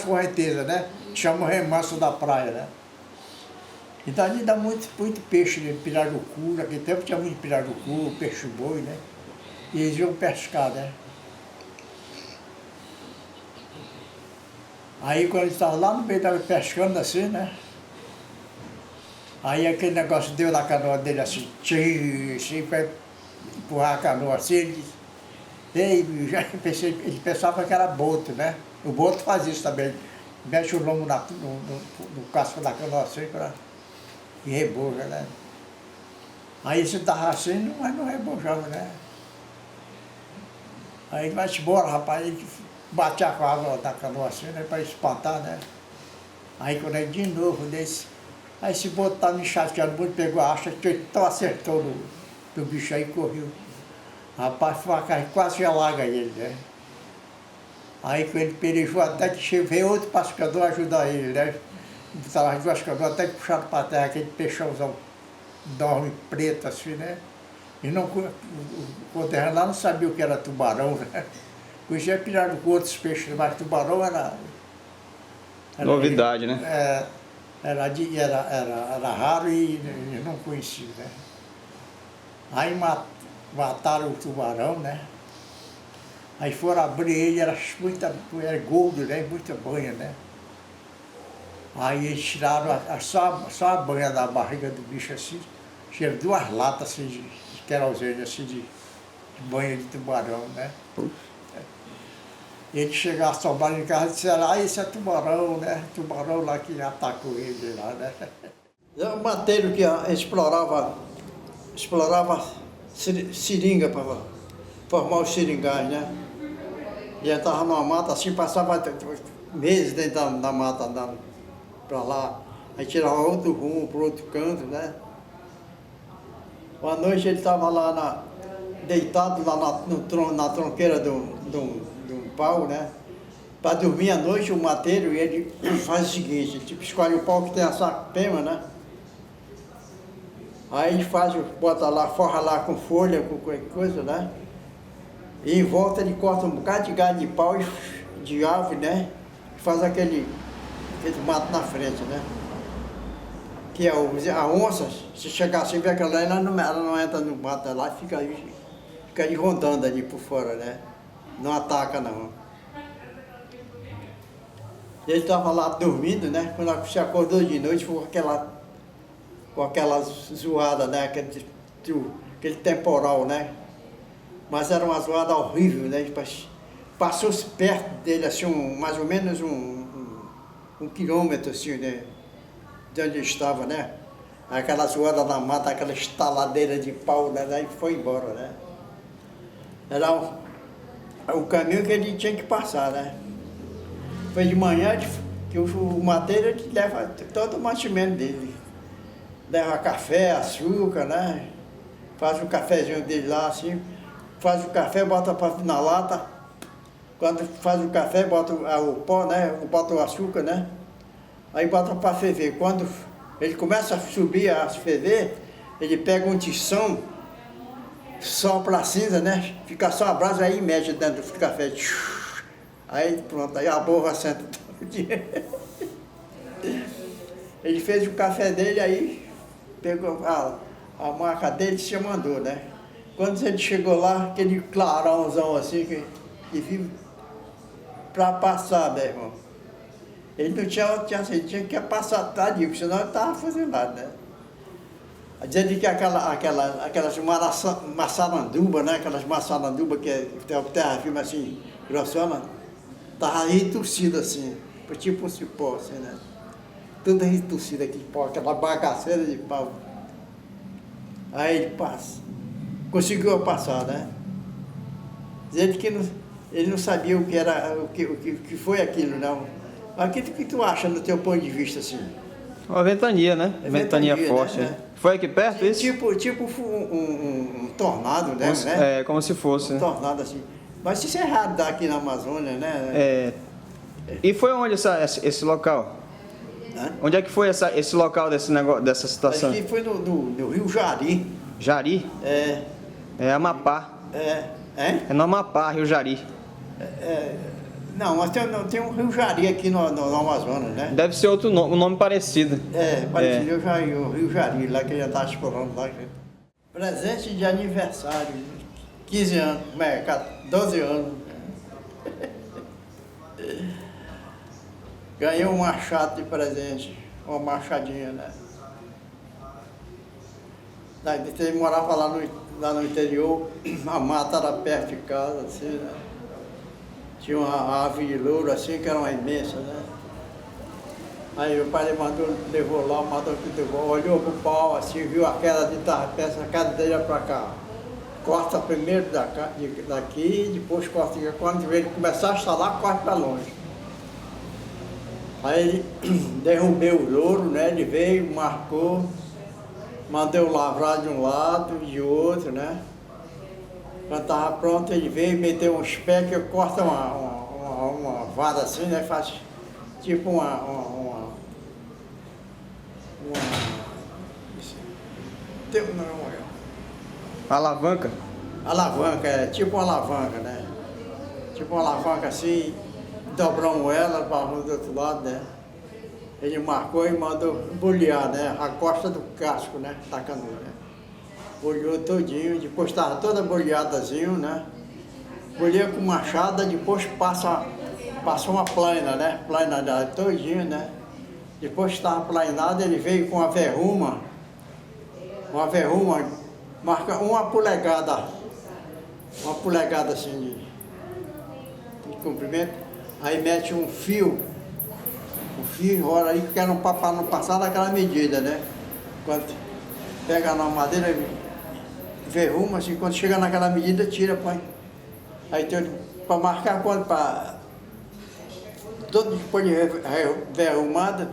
correnteza, né? Chama o remanso da praia, né? Então ali dá muito peixe, né? Pirarucu, naquele tempo tinha muito pirarucu, peixe-boi, né? E eles iam pescar, né? Aí quando eles estavam lá no meio da pescando assim, né? Aí aquele negócio deu na canoa dele assim, assim, para empurrar a canoa assim, ele disse, ele pensava que era boto, né? O boto faz isso também, mexe o lombo no casco da canoa assim e reboja, né? Aí você estava assim, mas não rebojava, né? Aí ele vai embora, rapaz, ele batia com a água da canoa assim, né? Para espantar, né? Aí quando ele de novo desse. Aí esse boto estava me chateando muito, pegou a acha, então acertou no bicho aí e correu. Rapaz, foi uma carne, quase alaga ele, né? Aí quando ele pelejou até que veio outro pescador ajudar ele, né? Estava as duas canoas até que puxaram para terra, aquele peixãozão enorme, preto assim, né? E não, o conterrâneo lá não sabia o que era tubarão, né? Conhecia pirado com outros peixes, mas tubarão era Novidade, né? Era raro e não conhecia, né? Aí mataram o tubarão, né? Aí foram abrir ele, era gordo, né? Muita banha, né? Aí eles tiraram só a banha da barriga do bicho assim, tinha 2 latas assim de querosene, assim, de banha de tubarão, né? E ele chegava a sobrar em casa e disseram, esse é tubarão, né? Tubarão lá que atacou ele lá, né? É um mateiro que explorava seringa para formar os seringais, né? E entrava numa mata assim, passava meses dentro da mata andando para lá. Aí tirava outro rumo para outro canto, né? Uma noite ele estava lá deitado lá na tronqueira de um pau, né? Para dormir à noite, o mateiro, ele faz o seguinte, tipo, escolhe o pau que tem essa pema, né? Aí ele bota lá, forra lá com folha, com qualquer coisa, né? E em volta ele corta um bocado de galho de pau, de árvore, né? E faz aquele mato na frente, né? Que a onça, se chegar assim, vê aquela lá, ela não entra no mato lá, fica aí fica de rondando ali por fora, né? Não ataca não. Ele estava lá dormindo, né? Quando se acordou de noite, foi com aquela zoada, né? Aquele temporal, né? Mas era uma zoada horrível, né? Passou perto dele, assim, mais ou menos um quilômetro, assim, né? De onde ele estava, né? Aquela zoada na mata, aquela estaladeira de pau, né? Daí foi embora, né? Era o caminho que ele tinha que passar, né? Foi de manhã que o mateiro ele leva todo o mantimento dele. Leva café, açúcar, né? Faz o cafezinho dele lá, assim. Faz o café, bota na lata. Quando faz o café, bota o pó, né? Bota o açúcar, né? Aí bota para ferver. Quando ele começa a subir, a ferver, ele pega um tição, sopra a cinza, né? Fica só a brasa, aí mete dentro do café. Aí pronto, aí a borra senta todo dia. Ele fez o café dele, aí pegou a marca dele e se mandou, né? Quando ele chegou lá, aquele clarãozão assim, que vive para passar, meu irmão. Ele não tinha que passar tadinho, senão ele estava fazendo nada, né? Dizendo que aquelas maçaranduba, né? Aquelas maçaranduba que tem terra firme assim, grossona, estava retorcida assim, tipo um cipó, assim, né? Toda retorcida, aquele pau, aquela bagaceira de pau. Aí ele conseguiu passar, né? Dizendo que ele não sabia o que era, o que foi aquilo, não. Aquilo que tu acha no teu ponto de vista, assim? Uma ventania, né? Ventania forte, né? Foi aqui perto isso? Tipo um tornado, né? É, como se fosse. Um tornado assim. Mas isso é errado daqui na Amazônia, né? É. E foi onde esse local? Hã? Onde é que foi esse local dessa situação? Aqui foi no Rio Jari. Jari? É. É Amapá. É no Amapá, Rio Jari. Não, mas tem um Rio Jari aqui no Amazonas, né? Deve ser outro nome, um nome parecido. Parecido, o Rio Jari, lá que ele já está explorando lá. Presente de aniversário, 15 anos, 12 anos. Ganhei um machado de presente, uma machadinha, né? Ele morava lá no interior, a mata era perto de casa, assim, né? Tinha uma árvore de louro assim, que era uma imensa, né? Aí o pai levou lá, olhou pro pau assim, viu a queda de tarrapeça, a cadeira para cá. Corta primeiro daqui, depois corta aqui. Quando ele começar a instalar, corta para longe. Aí ele derrubei o louro, né? Ele veio, marcou, mandou lavrar de um lado e de outro, né? Quando estava pronto, ele veio, meteu uns pés que corta uma vara assim, né? Faz tipo Alavanca? Alavanca, tipo uma alavanca, né? Tipo uma alavanca assim, dobramos ela para do outro lado, né? Ele marcou e mandou bolhar, né? A costa do casco, né? Da canoa, né? Bolhou todinho, depois estava toda bolhadazinho, né? Bolhei com machada, depois passou uma plaina, né? Plaina todinho, né? Depois que estava plainado, ele veio com uma verruma, marca uma polegada assim de comprimento, aí mete um fio, olha aí que era para não passar daquela medida, né? Quando pega na madeira, verruma assim, quando chega naquela medida, tira, põe. Aí tem para marcar quando todo depois de verrumada,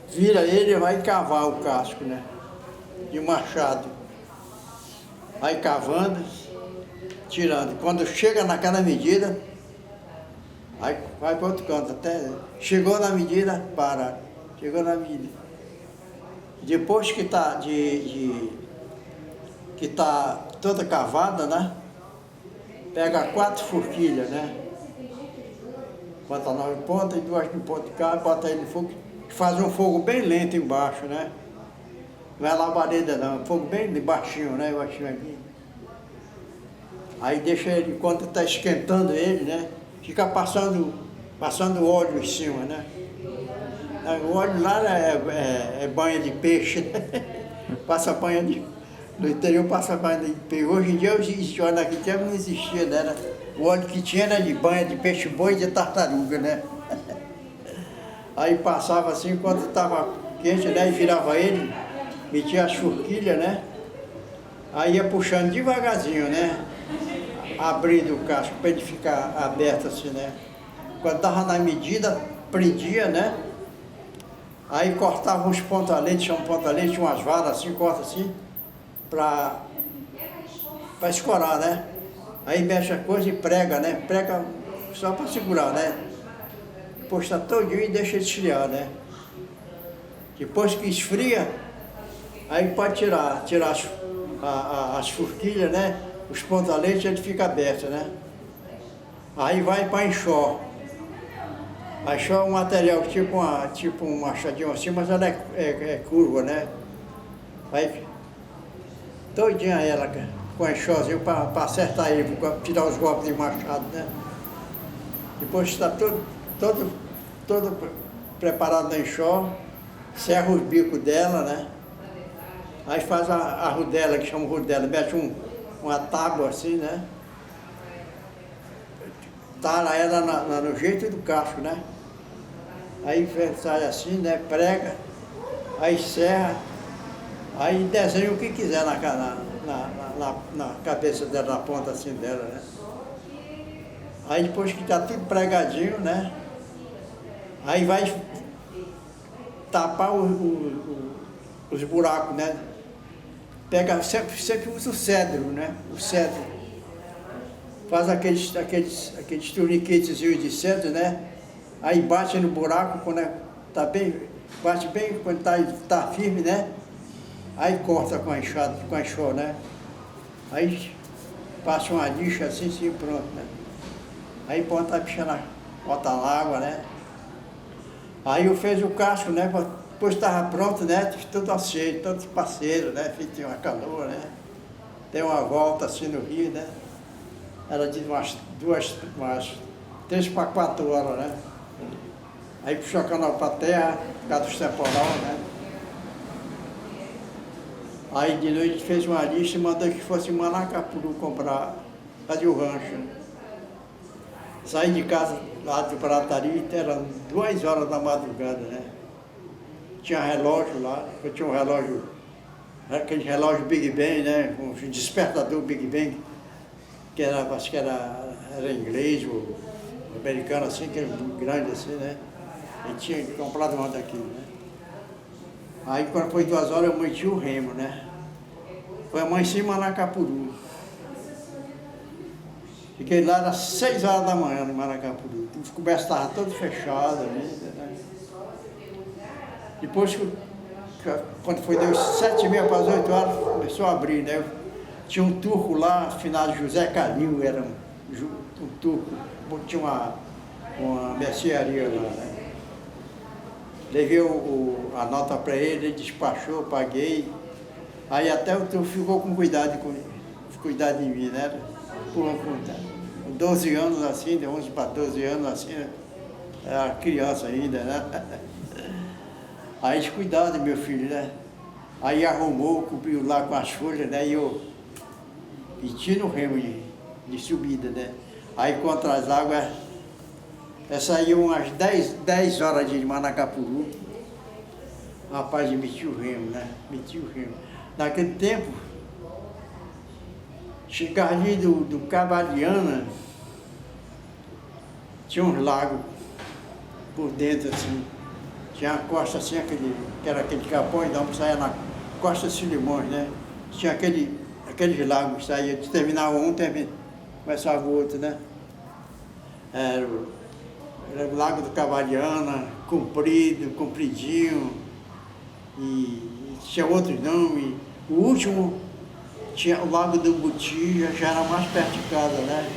vira ele e vai cavar o casco, né? De machado. Aí cavando, tirando. Quando chega naquela medida, aí vai para outro canto, até chegou na medida, para. Chegou na medida. Depois que está que tá toda cavada, né? Pega 4 forquilhas, né? Bota 9 pontas e 2 de ponta de cá, bota ele no fogo, faz um fogo bem lento embaixo, né? Não é labareda não, fogo bem baixinho, né? Baixinho aqui. Aí deixa ele, enquanto está esquentando ele, né? Fica passando óleo em cima, né? O óleo lá é banha de peixe, né? Passa banha de... No interior passa banha de peixe. Hoje em dia existe óleo naquele tempo não existia, né? O óleo que tinha era de banha de peixe boi e de tartaruga, né? Aí passava assim, quando estava quente, né? E virava ele, metia as forquilhas, né? Aí ia puxando devagarzinho, né? Abrindo o casco para ele ficar aberto assim, né? Quando estava na medida, prendia, né? Aí cortava uns ponta-leite, chama ponta-leite, umas varas assim, corta assim, para escorar, né? Aí mexe a coisa e prega, né? Prega só para segurar, né? Depois está todinho e deixa ele esfriar, né? Depois que esfria, aí pode tirar as forquilhas, né? Os ponta-leite, ele fica aberto, né? Aí vai para enxó. A enxó é um material tipo um machadinho assim, mas ela é curva, né? Aí todinha ela com enxózinho para acertar ele, para tirar os golpes de machado, né? Depois está todo preparado no enxó, serra os bicos dela, né? Aí faz a rodela, que chama rodela, mete uma tábua assim, né? Tala ela no jeito do casco, né? Aí sai assim, né? Prega, aí serra, aí desenha o que quiser na cabeça dela, na ponta assim dela, né? Aí depois que está tudo pregadinho, né? Aí vai tapar os buracos, né? Pega, sempre usa o cedro, né? O cedro. Faz aqueles torniquetezinhos de cedro, né? Aí bate no buraco, quando tá bem, bate bem, quando tá firme, né? Aí corta com a enxó, né? Aí passa uma lixa assim, pronto, né? Aí bota a bicha bota na água, né? Aí eu fiz o casco, né? Depois estava pronto, né? Tudo aceito, todos parceiros, né? Tinha uma canoa, né? Deu uma volta assim no rio, né? Era de umas 3 para 4 horas, né? Aí puxou a canoa para a terra, por causa dos temporal, né? Aí de noite fez uma lista e mandou que fosse em Manacapuru comprar, fazer o rancho. Saí de casa lá de Prataria, eram 2 horas da madrugada, né? Tinha relógio lá, eu tinha um relógio, aquele relógio Big Ben, né? Um despertador Big Ben, que acho que era inglês ou americano assim, que era grande assim, né? E tinha comprado uma daquilo, né? Aí quando foi 2 horas eu meti o remo, né? Foi amanheci em Manacapuru. Fiquei lá às 6 horas da manhã no Manacapuru. Os cobertos estavam todos fechados ali, né? Depois, quando foi deu 7h30 para as 8 horas, começou a abrir, né? Tinha um turco lá, finado José Calil, era um turco, tinha uma mercearia lá, né? Levei a nota para ele despachou, paguei. Aí até o turco ficou com cuidado de mim, né? Com 12 anos assim, de 11 para 12 anos assim, era criança ainda, né? Aí eles cuidaram do meu filho, né? Aí arrumou, cobriu lá com as folhas, né? E tinha no remo de subida, né? Aí contra as águas, saíam umas 10 horas de Manacapuru. Rapaz, meti o remo, né? Meti o remo. Naquele tempo, chegava ali do Cabaliana, tinha uns lagos por dentro, assim. Tinha a costa assim, que era aquele capão, então saía na Costa de Limões, né? Tinha aqueles lagos que saía, terminava um, começava o outro, né? Era o Lago do Cabaliana, comprido, compridinho, e tinha outros nomes. O último tinha o Lago do Botija, já era mais perto de casa, né?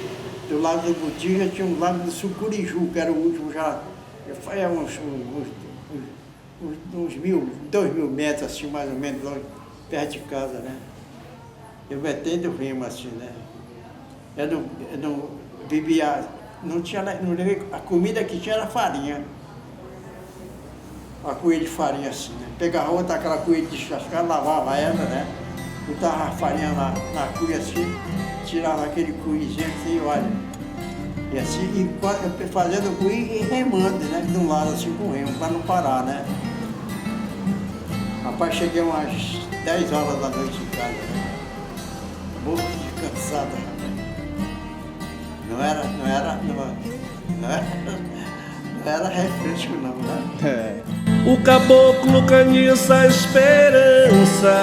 Do Lago do Botija tinha o Lago do Sucuriju, que era o último já foi uns 2.000 metros, assim, mais ou menos, perto de casa, né? Eu metendo o remo assim, né? eu não bebia, não tinha, a comida que tinha era farinha. A cuia de farinha assim, né? Pegava outra, aquela cuia de descascar, lavava ela, né? Botava a farinha na cuia assim, tirava aquele cuizinho assim, olha. E assim, fazendo o cuia e remando, né? De um lado assim com o remo, para não parar, né? Rapaz, cheguei umas 10 horas da noite em casa, né? Morto de cansado, rapaz. Não era refresco não, né? O caboclo caniça a esperança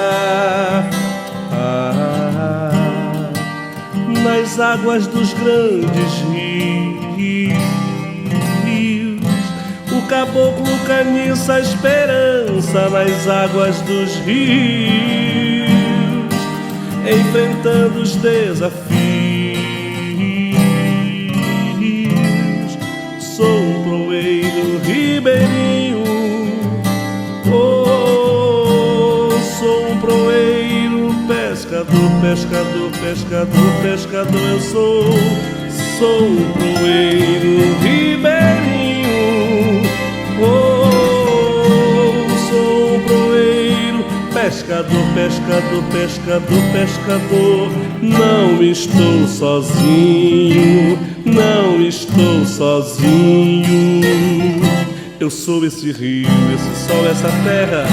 nas águas dos grandes rios. O caboclo caniça a esperança nas águas dos rios, enfrentando os desafios. Sou um proeiro ribeirinho, sou um proeiro, pescador, pescador, pescador, pescador. Eu sou um proeiro ribeirinho, sou um proeiro, pescador, pescador, pescador, pescador. Não estou sozinho, não estou sozinho. Eu sou esse rio, esse sol, essa terra.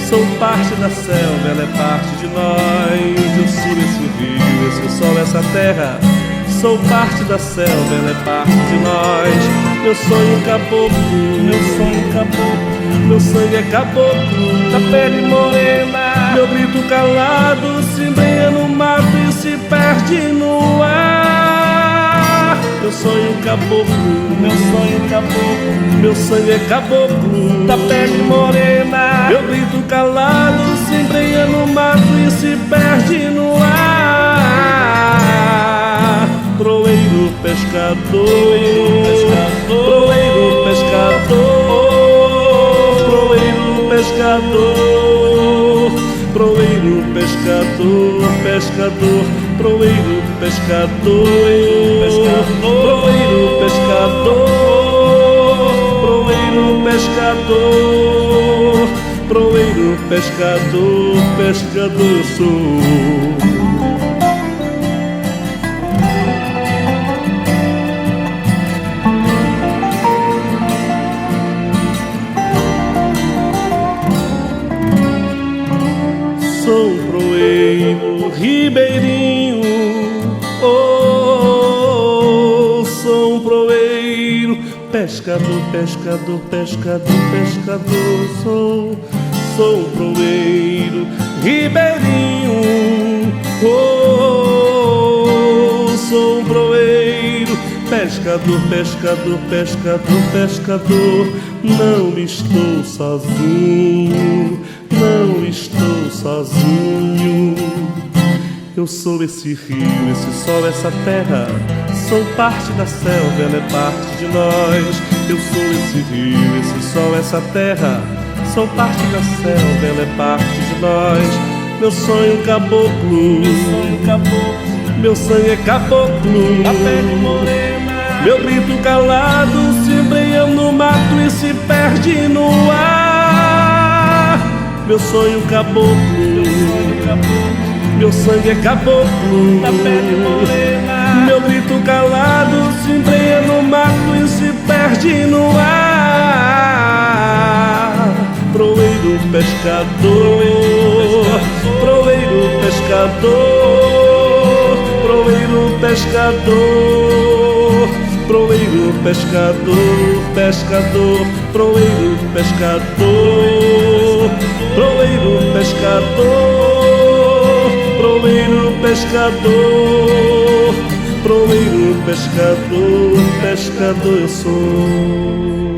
Sou parte da selva, ela é parte de nós. Eu sou esse rio, esse sol, essa terra. Sou parte da selva, ela é parte de nós. Meu sonho caboclo, meu sonho caboclo. Meu sangue é caboclo, da pele morena. Meu grito calado se embrenha no mato e se perde no ar. Meu sonho caboclo, meu sonho caboclo. Meu sangue é caboclo, da pele morena. Meu grito calado se embrenha no mato e se perde no ar. Proeiro pescador, proeiro pescador, proeiro pescador, proeiro pescador, pescador, proeiro pescador, proeiro pescador, proeiro pescador, proeiro pescador, pescador sou. Sou um proeiro ribeirinho, sou um proeiro, pescador, pescador, pescador, pescador. Sou um proeiro ribeirinho, sou um proeiro, pescador, pescador, pescador, pescador. Não estou sozinho, não estou sozinho. Eu sou esse rio, esse sol, essa terra. Sou parte da selva, ela é parte de nós. Eu sou esse rio, esse sol, essa terra. Sou parte da selva, ela é parte de nós. Meu sonho caboclo, meu sonho caboclo. Meu sangue é caboclo, a pele morena. Meu grito calado se embrenha no mato e se perde no ar. Meu sonho caboclo, meu sonho caboclo. Meu sangue é caboclo, da pele morena. Meu grito calado se embrenha no mato e se perde no ar. Proeiro pescador, proeiro pescador, proeiro pescador, proeiro pescador, pescador, proeiro pescador, proeiro pescador, proeiro pescador, proeiro pescador, pescador eu sou.